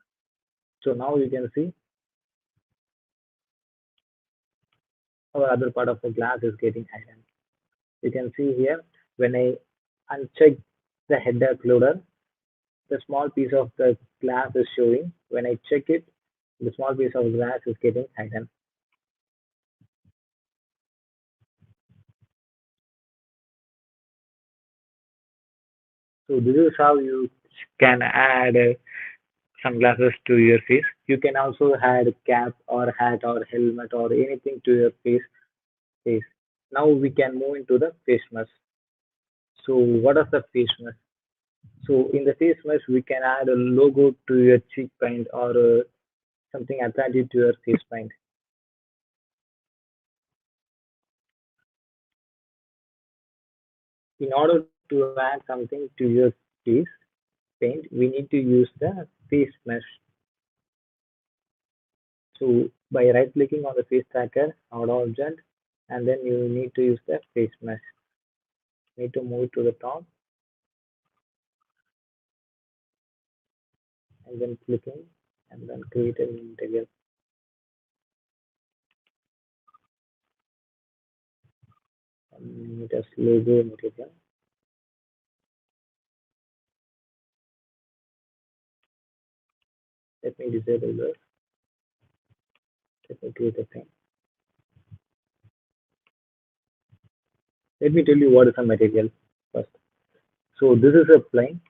So now you can see our other part of the glass is getting hidden. You can see here when I uncheck the header occluder, the small piece of the glass is showing. When I check it, the small piece of glass is getting hidden. So this is how you can add sunglasses to your face. You can also add cap or hat or helmet or anything to your face. Now we can move into the face mask. So what is the face mask? So in the face mask, we can add a logo to your cheek paint or something attractive to your face paint. In order to add something to your face paint, we need to use the face mesh. So by right clicking on the face tracker, add object, and then you need to use the face mesh. Need to move it to the top and then clicking and then create an integral. And name it as logo material. Let me disable this. Let me create a thing. Let me tell you what is a material first. So this is a plane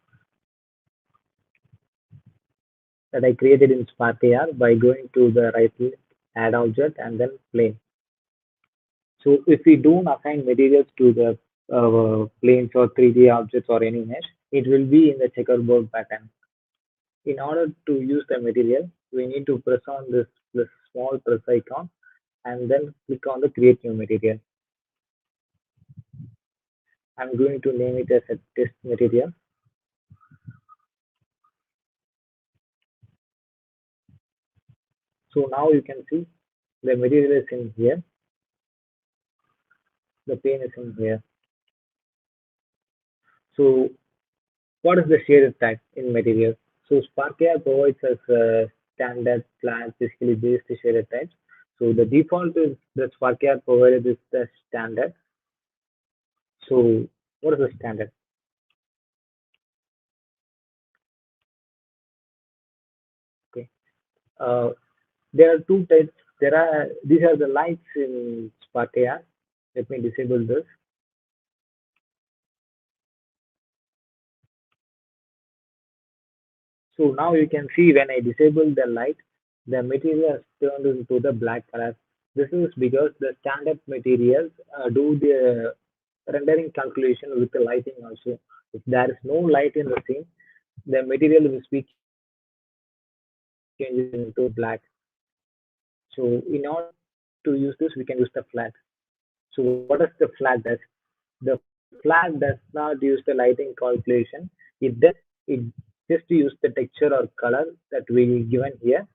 that I created in Spark AR by going to the right click, add object, and then plane. So if we don't assign materials to the planes or 3D objects or any mesh, it will be in the checkerboard pattern. In order to use the material, we need to press on this small press icon and then click on the create new material. I'm going to name it as a test material. So now you can see the material is in here, the plane is in here. So what is the shaded type in material? So SparkAI provides us standard, flat, physically based shaded types. So the default is the SparkAI provided is the standard. So what is the standard? Okay. Uh, there are two types. These are the lights in SparkAI. Let me disable this. So now you can see when I disable the light, the material has turned into the black color. This is because the standard materials do the rendering calculation with the lighting also. If there is no light in the scene, the material will be changed into black. So in order to use this, we can use the flat. So what does the flat does? The flat does not use the lighting calculation. It just use the texture or color that we given here,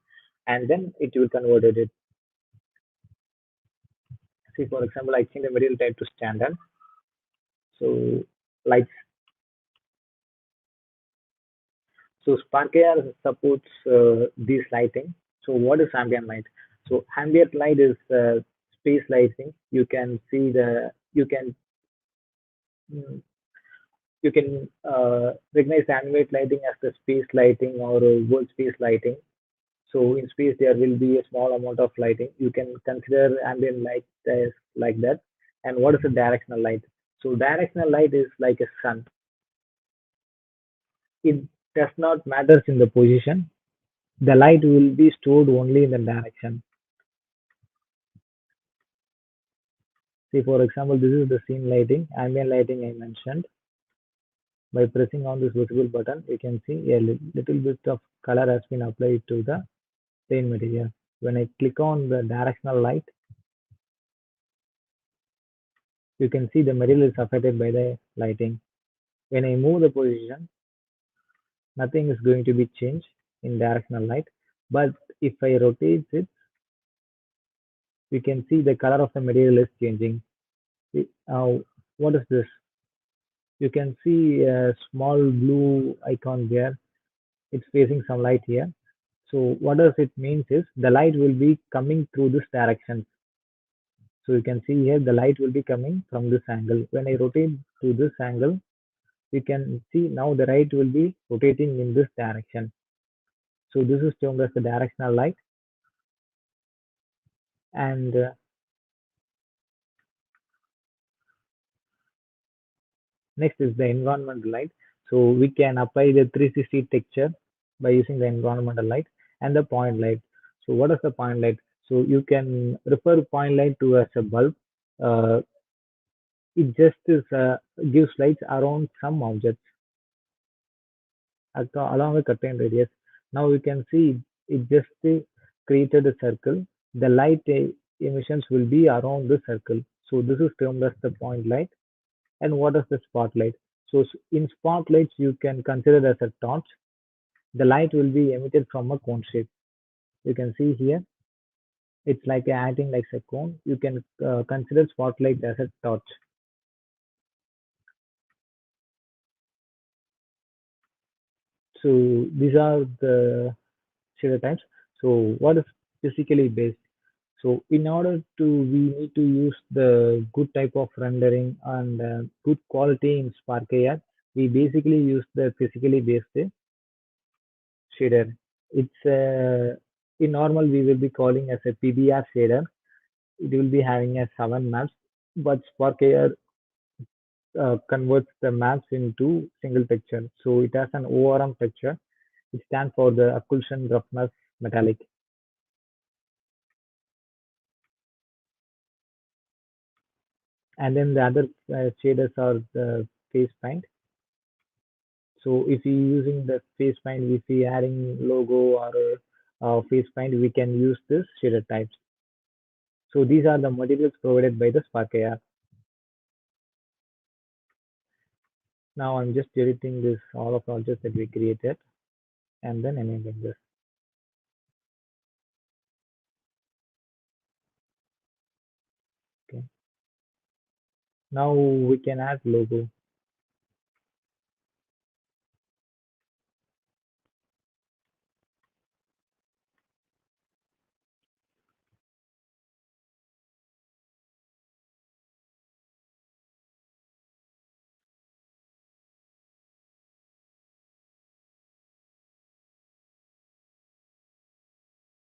and then it will convert it. See, for example, I change the material type to standard. So lights. So SparkAI supports this lighting. So what is ambient light? So ambient light is space lighting. You can see the mm, you can recognize ambient lighting as the space lighting or workspace lighting. So in space there will be a small amount of lighting. You can consider ambient light as like that. And what is a directional light? So directional light is like a sun. It does not matters in the position. The light will be stored only in the direction. See, for example, this is the scene lighting, ambient lighting I mentioned. By pressing on this visible button, you can see a little bit of color has been applied to the plain material. When I click on the directional light, you can see the material is affected by the lighting. When I move the position, nothing is going to be changed in directional light. But if I rotate it, you can see the color of the material is changing. Now, what is this? You can see a small blue icon there. It's facing some light here. So what does it means is the light will be coming through this direction. So you can see here the light will be coming from this angle. When I rotate to this angle, you can see now the light will be rotating in this direction. So this is termed as the directional light. And next is the environmental light. So we can apply the 360 texture by using the environmental light and the point light. So what is the point light? So you can refer point light to as a bulb. Uh, it just is gives lights around some objects along a certain radius. Now you can see it just created a circle. The light emissions will be around the circle. So this is termed as the point light. And what is the spotlight? So in spotlights, you can consider as a torch. The light will be emitted from a cone shape. You can see here, it's like acting like a cone. You can consider spotlight as a torch. So these are the shader types. So what is physically based? So in order to, we need to use the good type of rendering and good quality in Spark AI. We basically use the physically based shader. It's in normal we will be calling as a PBR shader. It will be having a 7 maps, but Spark AI converts the maps into single texture. So it has an ORM texture. It stands for the occlusion roughness metallic. And then the other shaders are the face paint. So if we using the face paint, if we adding logo or face paint, we can use this shader types. So these are the materials provided by the Spark AI. Now I'm just deleting this all of objects that we created and then enabling this. Okay. Now we can add logo.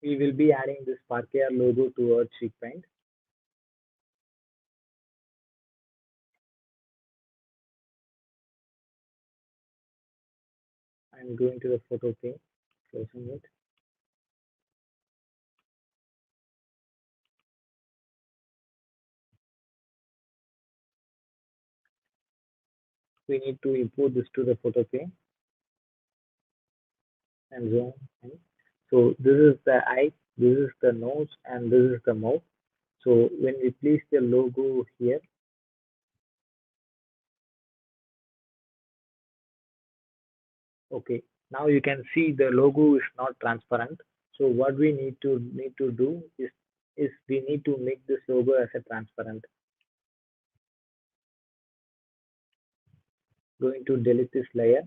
We will be adding this Spark AI logo to our sheet paint. I'm going to the photo pane, closing it. We need to import this to the photo pane and zoom in. So this is the eye, this is the nose, and this is the mouth. So when we place the logo here, okay, now you can see the logo is not transparent. So what we need to do is we need to make this logo as a transparent. Going to delete this layer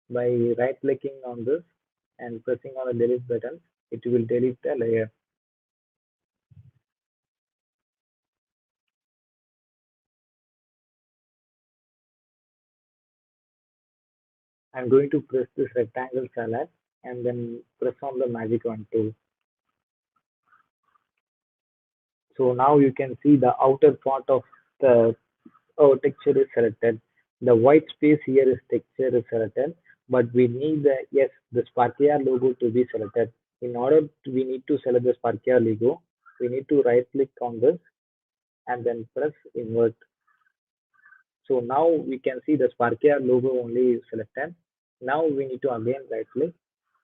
by right clicking on this and pressing on the delete button. It will delete the layer. I'm going to press this rectangle salad and then press on the magic wand tool. So now you can see the outer part of the texture is selected. The white space here is texture is selected, but we need the, yes, the Spark AI logo to be selected. In order to, we need to select the Spark AI logo. We need to right click on this and then press invert. So now we can see the Spark AI logo only is selected. Now we need to again right click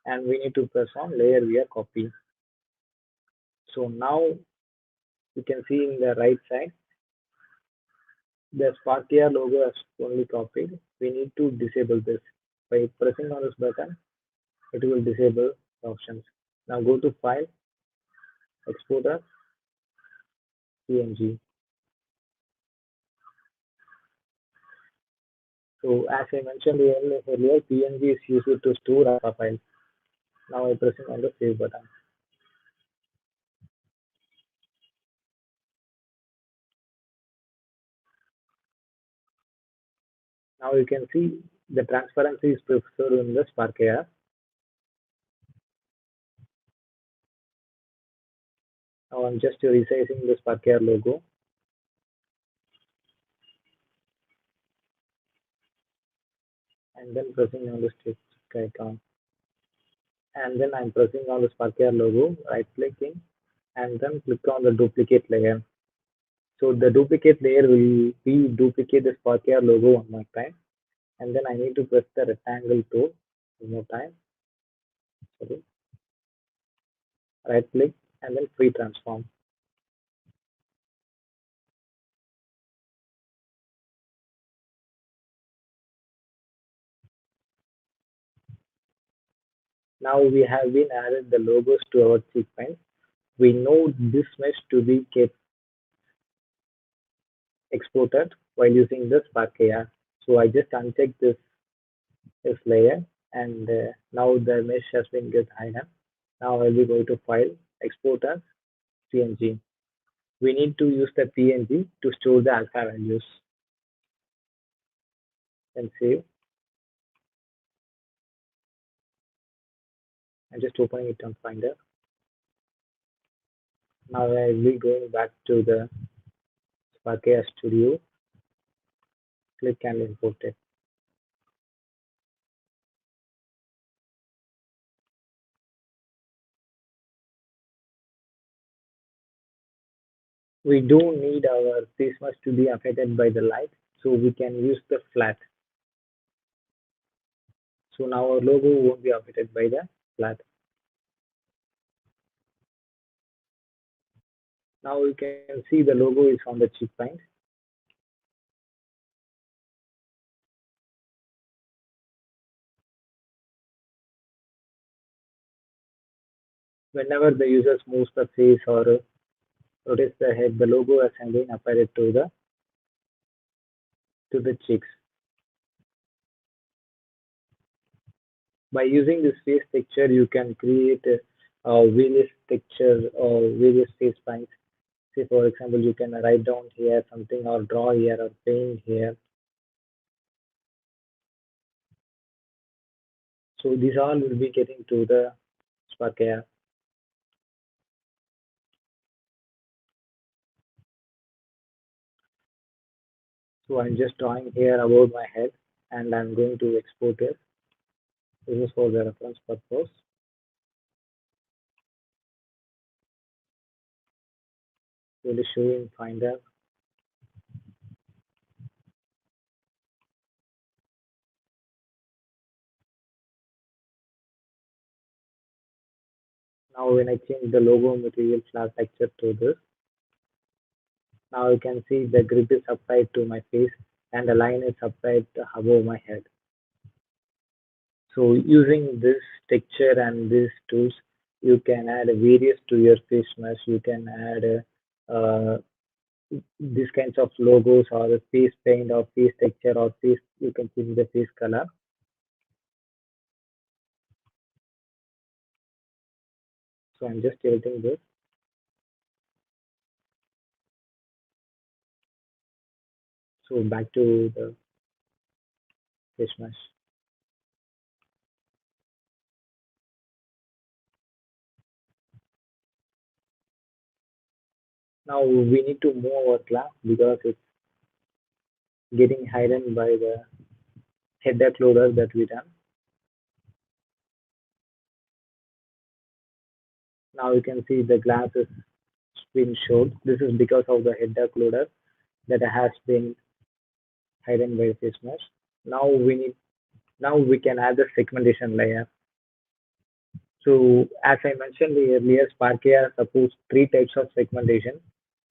and we need to press on layer via copy. So now you can see in the right side, the Sparkia logo is only copied. We need to disable this. By pressing on this button, it will disable the options. Now go to File, Export as PNG. So as I mentioned earlier, PNG is used to store our files. Now I'm pressing on the Save button. Now you can see the transparency is preferred in the Sparkia. Now I'm just resizing the Sparkia logo. And then pressing on the stick icon. And then I'm pressing on the Sparkia logo, right clicking, and then click on the duplicate layer. So the duplicate layer will be duplicate the Sparkia logo one more time. And then I need to press the rectangle tool one more time. Sorry. Right click and then free transform. Now we have been added the logos to our sequence. We know this mesh to be kept exported while using the Sparkia. So I just uncheck this layer and now the mesh has been get hidden. Now I will go to File, Export as PNG. We need to use the PNG to store the alpha values. And save. I'm just opening it on Finder. Now I will be going back to the Sparkia Studio. Click and import it. We don't need our face mask to be affected by the light, so we can use the flat. So now our logo won't be affected by the flat. Now you can see the logo is on the cheekbone. Whenever the user moves the face or rotates the head, the logo has been applied to the cheeks. By using this face texture, you can create various texture or various face lines. Say, for example, you can write down here something or draw here or paint here. So these all will be getting to the Sparkia. So I'm just drawing here about my head and I'm going to export it. This is for the reference purpose. It is showing Finder. Now when I change the logo material class texture to this, now you can see the grid is applied to my face and the line is applied above my head. So using this texture and these tools, you can add various to your face mesh. You can add these kinds of logos or the face paint or face texture or face. You can change the face color. So I'm just editing this. So back to the face mesh. Now we need to move our class because it's getting hidden by the head occluder that we done. Now you can see the glass is been shown. This is because of the head occluder that has been hidden by face mesh. Now we can add the segmentation layer. So as I mentioned earlier, SparkAI supports three types of segmentation: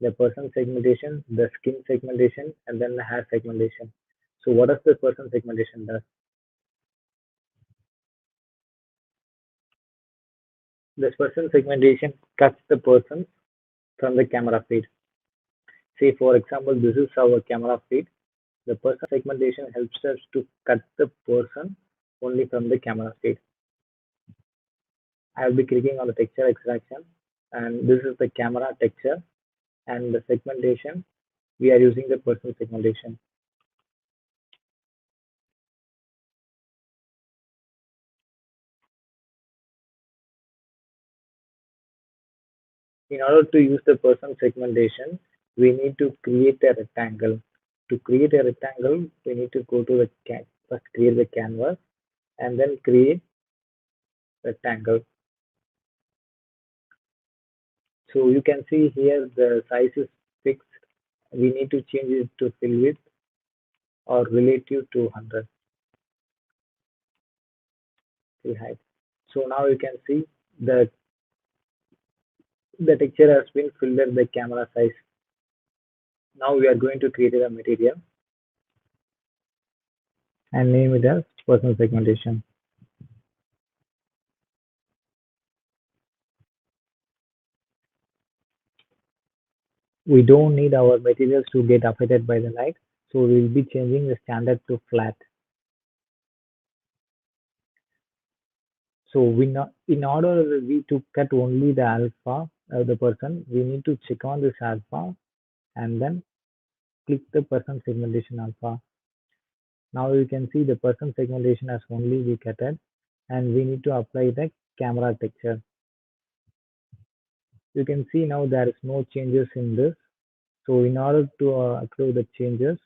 the person segmentation, the skin segmentation, and then the hair segmentation. So what does the person segmentation does? This person segmentation cuts the person from the camera feed. Say for example, this is our camera feed. The person segmentation helps us to cut the person only from the camera feed. I will be clicking on the texture extraction, and this is the camera texture, and the segmentation we are using the person segmentation. In order to use the person segmentation, we need to create a rectangle. To create a rectangle, we need to go to the first create the canvas and then create rectangle. So you can see here the size is fixed. We need to change it to fill width or relative to 100 fill height. So now you can see that the texture has been filled at the camera size. Now we are going to create a material and name it as person segmentation. We don't need our materials to get affected by the light, so we will be changing the standard to flat. So in order we to cut only the alpha of the person, we need to check on this alpha and then click the person segmentation alpha. Now you can see the person segmentation has only be cutted, and we need to apply the camera texture. You can see now there is no changes in this. So in order to apply the changes,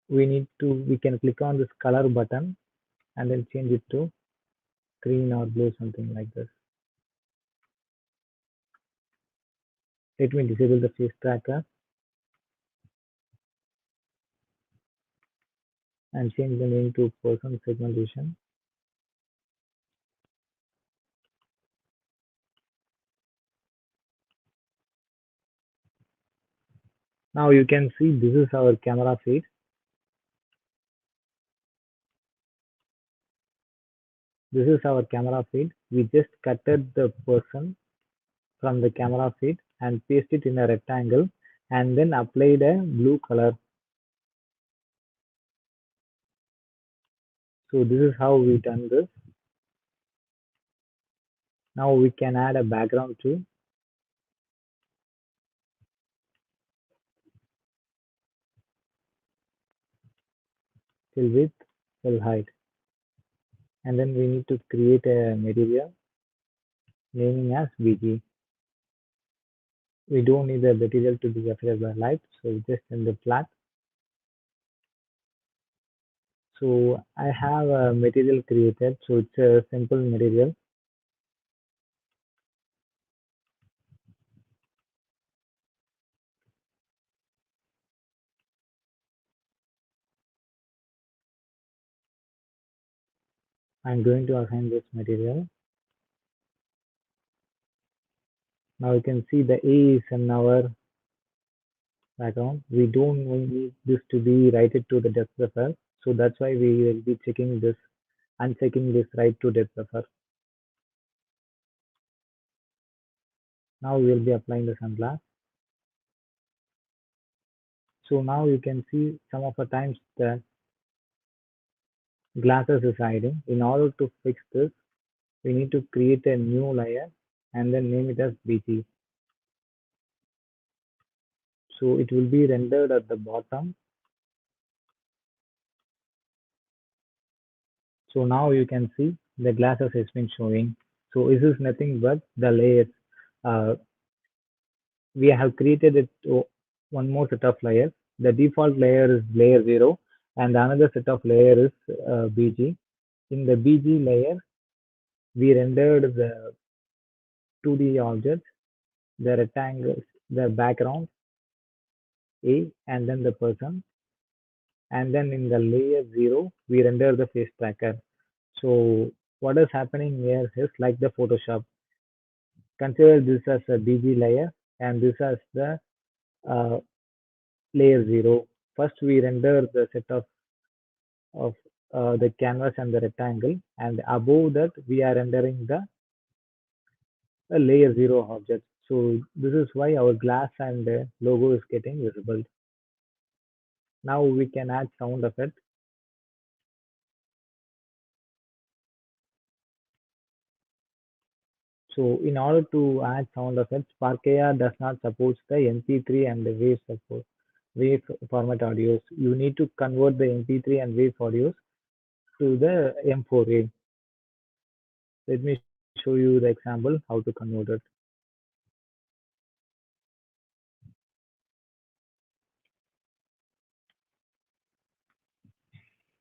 we can click on this color button and then change it to green or blue, something like this. Let me disable the face tracker and change the name to person segmentation. Now you can see this is our camera feed. This is our camera feed. We just cutted the person from the camera feed and paste it in a rectangle and then applied a blue color. So this is how we done this. Now we can add a background too. Fill width, fill height. And then we need to create a material naming as BG. We don't need the material to be affected by light, so just in the flat. So I have a material created, so it's a simple material. I'm going to assign this material. Now you can see the A is in our background. We don't need this to be righted to the depth buffer, so that's why we will be checking this, unchecking this right to depth buffer. Now we will be applying the sunglass. So now you can see some of the times the glasses is hiding. In order to fix this, we need to create a new layer and then name it as BG. So it will be rendered at the bottom. So now you can see the glasses has been showing. So this is nothing but the layers. Uh, we have created it one more set of layers. The default layer is layer 0 and another set of layer is BG. In the BG layer, we rendered the 2D objects, the rectangles, the background, A, and then the person. and then in the layer 0, we render the face tracker. So what is happening here is like the Photoshop. Consider this as a BG layer and this as the uh, layer 0. First, we render the set of the canvas and the rectangle, and above that, we are rendering the layer 0 object. So this is why our glass and logo is getting visible. Now we can add sound effect. So in order to add sound effects, SparkAR does not support the MP3 and the wave format audios. You need to convert the MP3 and wave audios to the M4A. Let me show you the example how to convert it.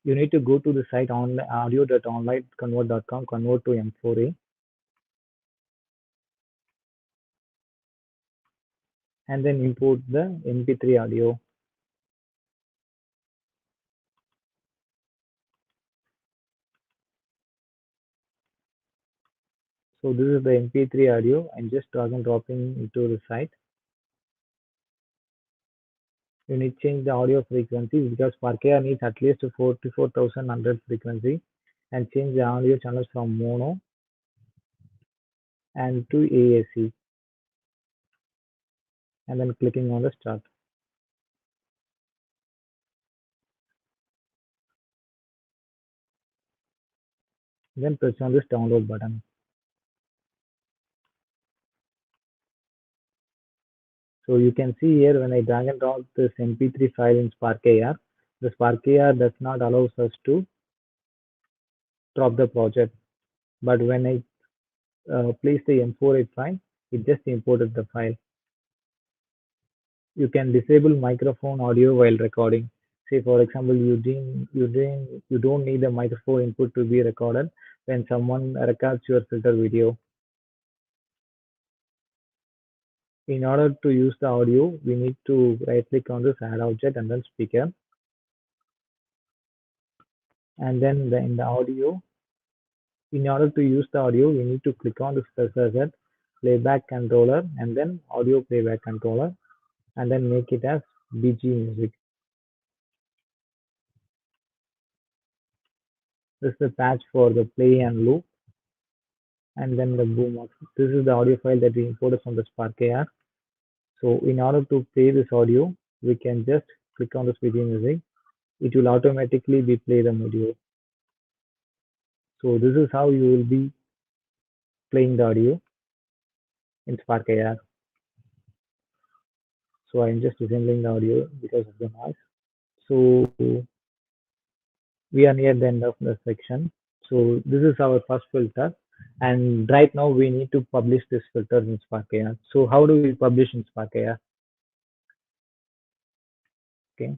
You need to go to the site audio.onlineconvert.com, convert to M4A, and then import the MP3 audio. So this is the MP3 audio. I'm just drag and dropping into the site. You need to change the audio frequency because SparkAI needs at least 44,100 frequency, and change the audio channels from mono and to AAC, and then clicking on the start. Then press on this download button. So you can see here when I drag and drop this MP3 file in SparkAR, the SparkAR does not allow us to drop the project. But when I place the M48 file, it just imported the file. You can disable microphone audio while recording. Say for example, you don't need the microphone input to be recorded when someone records your filter video. In order to use the audio, we need to right click on this add object and then speaker. And then in the audio, in order to use the audio, we need to click on this cursor playback controller and then audio playback controller, and then make it as BG music. This is the patch for the play and loop, and then the boom. This is the audio file that we imported from the SparkAR. So in order to play this audio, we can just click on this video music. It will automatically be play the audio. So this is how you will be playing the audio in SparkAR. So I'm just disabling the audio because of the noise. So we are near the end of the section. So this is our first filter, and right now we need to publish this filter in SparkAR. So how do we publish in SparkAR? Okay,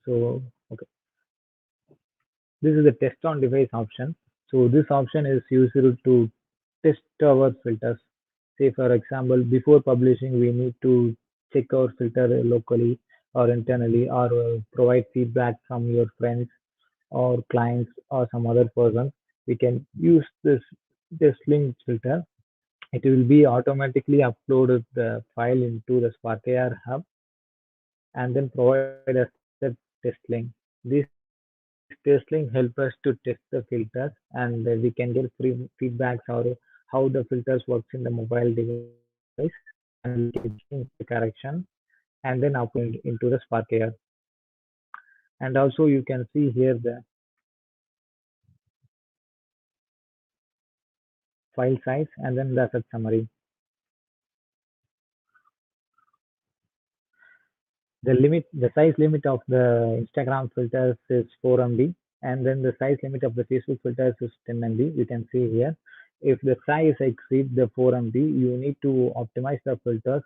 so okay, this is the test on device option. So this option is used to test our filters. Say for example, before publishing, we need to check our filter locally or internally, or provide feedback from your friends or clients or some other person. We can use this link filter. It will be automatically uploaded the file into the SparkAR hub and then provide us the test link. This test link help us to test the filters, and we can get free feedbacks or how the filters works in the mobile device, and we can change the correction and then upload into the SparkAR. And also you can see here the file size and then the asset summary. The size limit of the Instagram filters is 4 MB, and then the size limit of the Facebook filters is 10 MB. You can see here. If the size exceeds the 4 MB, you need to optimize the filters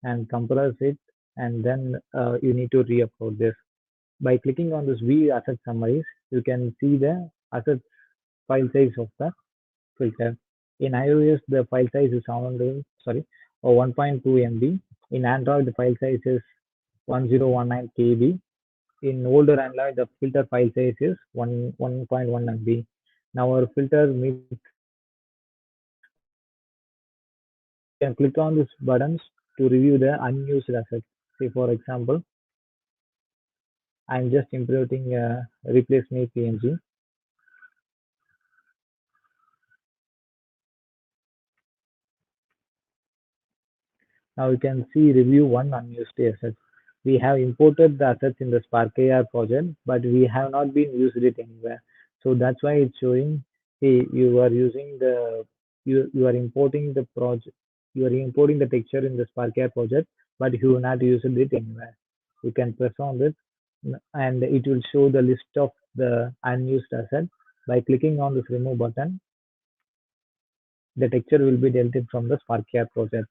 and compress it, and then you need to re-upload this. By clicking on this view asset summaries, you can see the asset file size of the filter. In iOS, the file size is 1.2 MB. In Android, the file size is 1019 KB. in older Android, the filter file size is 1.1 MB. Now our filter meets you can click on these buttons to review the unused assets. Say for example, I'm just importing replace me PNG. Now you can see review one unused assets. We have imported the assets in the Spark AR project, but we have not been used it anywhere. So that's why it's showing, hey, you are using the you are importing the project, you are importing the texture in the Spark AR project, but you have not used it anywhere. You can press on this, and it will show the list of the unused assets. By clicking on this remove button, the texture will be deleted from the Spark AR project.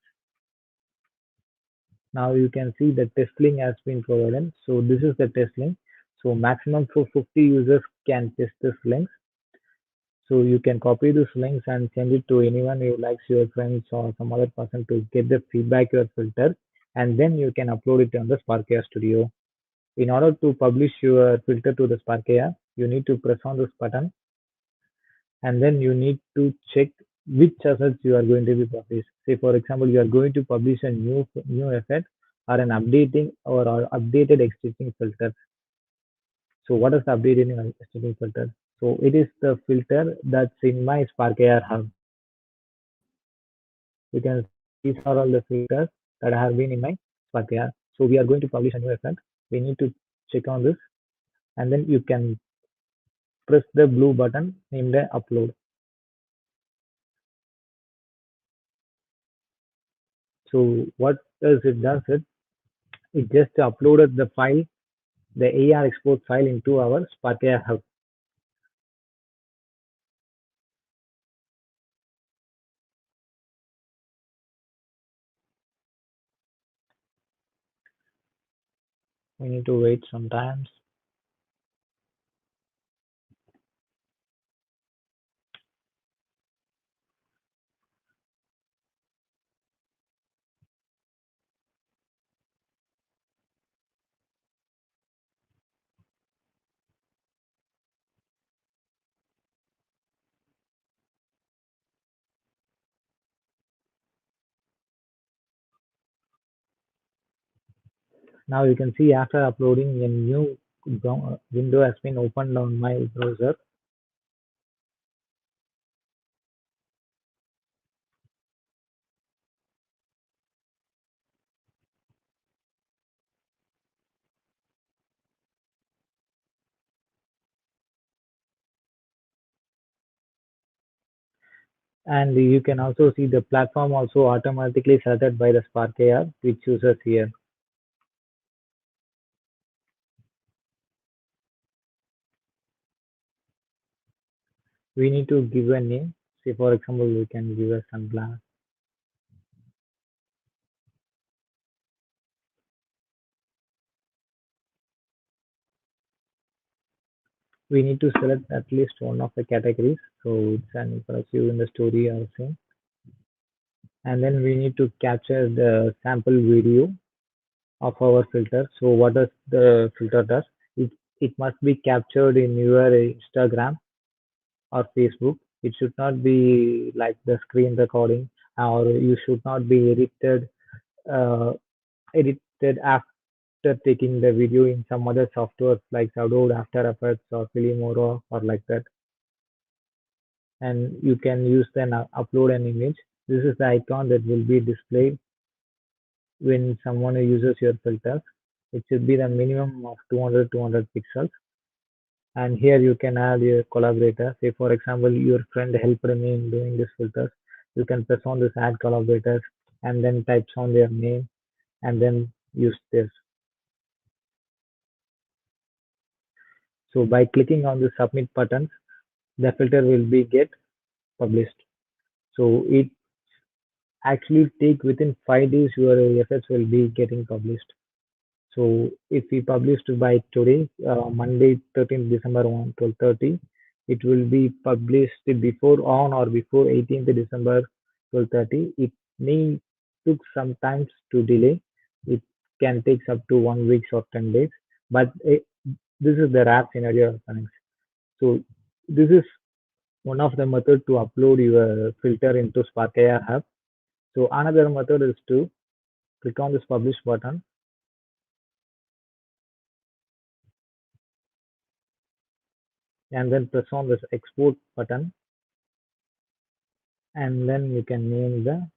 Now you can see the test link has been provided. So this is the test link. So maximum for 50 users can test this links. So you can copy these links and send it to anyone who likes your friends or some other person to get the feedback your filter, and then you can upload it on the Spark AI Studio. In order to publish your filter to the Spark AI, you need to press on this button, and then you need to check which assets you are going to be published. Say for example, you are going to publish a new effect or an updating or updated existing filter. So what is the updated existing filter? So it is the filter that's in my Spark AR hub. You can see these are all the filters that have been in my Spark AR. So we are going to publish a new effect. We need to check on this, and then you can press the blue button named upload. So what does it does it just uploaded the file, the AR export file into our Spark AI hub. We need to wait sometimes. Now you can see after uploading a new window has been opened on my browser. And you can also see the platform also automatically selected by the Spark AR, which users here. We need to give a name. Say for example, we can give a sunglass. We need to select at least one of the categories. So it's an impressive in the story or thing. And then we need to capture the sample video of our filter. So what does the filter does? It must be captured in your Instagram or Facebook. It should not be like the screen recording, or you should not be uh, edited after taking the video in some other software like Adobe After Effects or Filmora or like that. And you can use then upload an image. This is the icon that will be displayed when someone uses your filters. It should be the minimum of 200 pixels. And here you can add your collaborator. Say for example, your friend helped me in doing this filters. You can press on this add collaborators and then types on their name and then use this. So by clicking on the submit buttons, the filter will be get published. So it actually take within 5 days your efforts will be getting published. So if we published by today, Monday, 13th December 12:30, it will be published before on or before 18th December 12:30. It may took some times to delay. It can take up to 1 week or 10 days, but This is the rare scenario connects. So this is one of the method to upload your filter into Spark AI Hub. So another method is to click on this publish button and then press on this export button, and then you can name the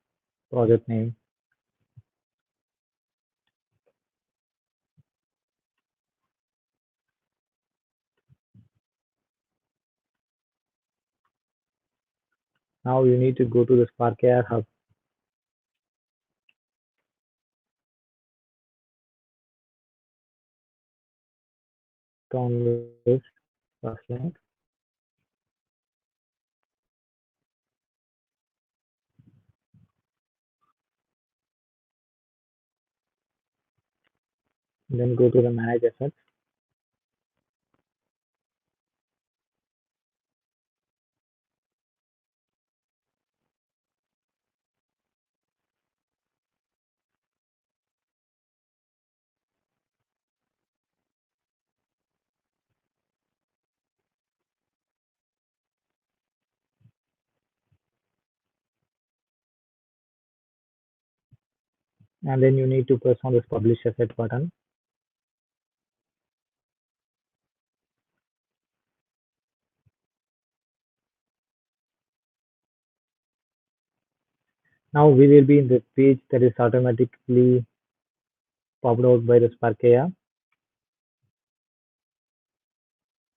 project name. Now you need to go to the Spark AI Hub, click on this first link, then go to the manage assets, and then you need to press on this publish asset button. Now we will be in the page that is automatically popped out by the Spark AI.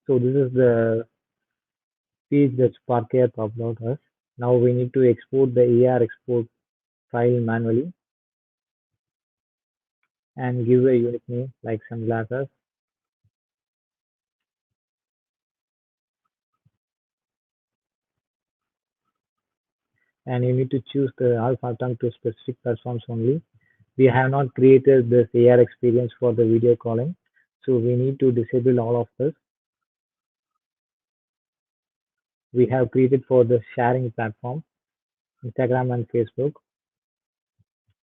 So this is the page that Spark AI popped out us. Now we need to export the AR export file manually and give a unique name like sunglasses, and you need to choose the alpha tongue to specific platforms only. We have not created this AR experience for the video calling, so we need to disable all of this. We have created for the sharing platform, Instagram and Facebook.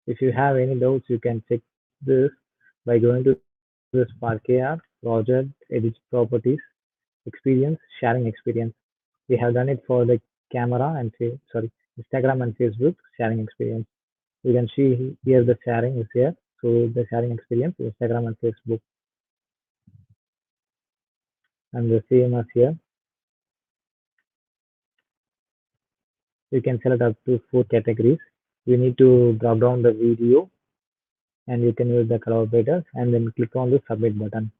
If you have any doubts, you can check this by going to the Spark AR, project, edit properties, experience, sharing experience. We have done it for the camera and Instagram and Facebook sharing experience. You can see here the sharing is here. So the sharing experience, Instagram and Facebook, and the same as here. You can select up to 4 categories. You need to drop down the video and you can use the collaborators and then click on the submit button.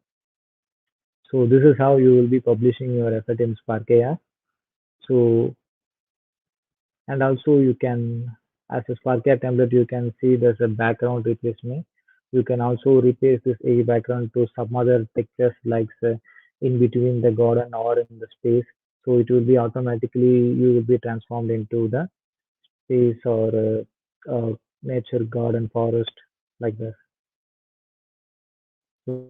So this is how you will be publishing your asset in Spark AI. So, and also you can, as a Spark AI template, you can see there's a background replacement. You can also replace this A background to some other pictures like in between the garden or in the space. So it will be automatically, you will be transformed into the space or nature, garden, forest, like this. So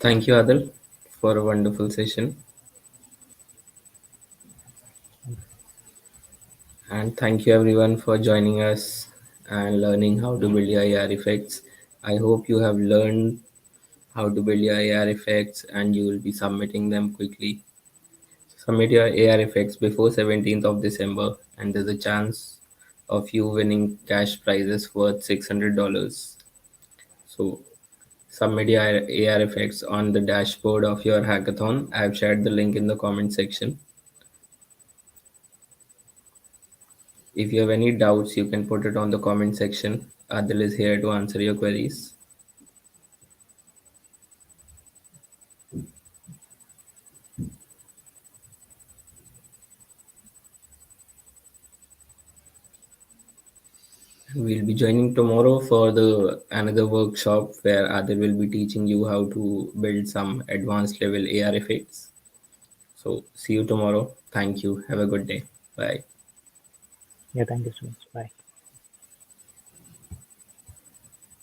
Thank you, Adil, for a wonderful session. And thank you everyone for joining us and learning how to build your AR effects. I hope you have learned how to build your AR effects and you will be submitting them quickly. Submit your AR effects before 17th of December and there's a chance of you winning cash prizes worth $600. So submit your AR effects on the dashboard of your hackathon. I've shared the link in the comment section. If you have any doubts, you can put it on the comment section. Adil is here to answer your queries. We'll be joining tomorrow for the another workshop where Adil will be teaching you how to build some advanced level AR effects. So see you tomorrow. Thank you. Have a good day. Bye. Yeah, thank you so much. Bye.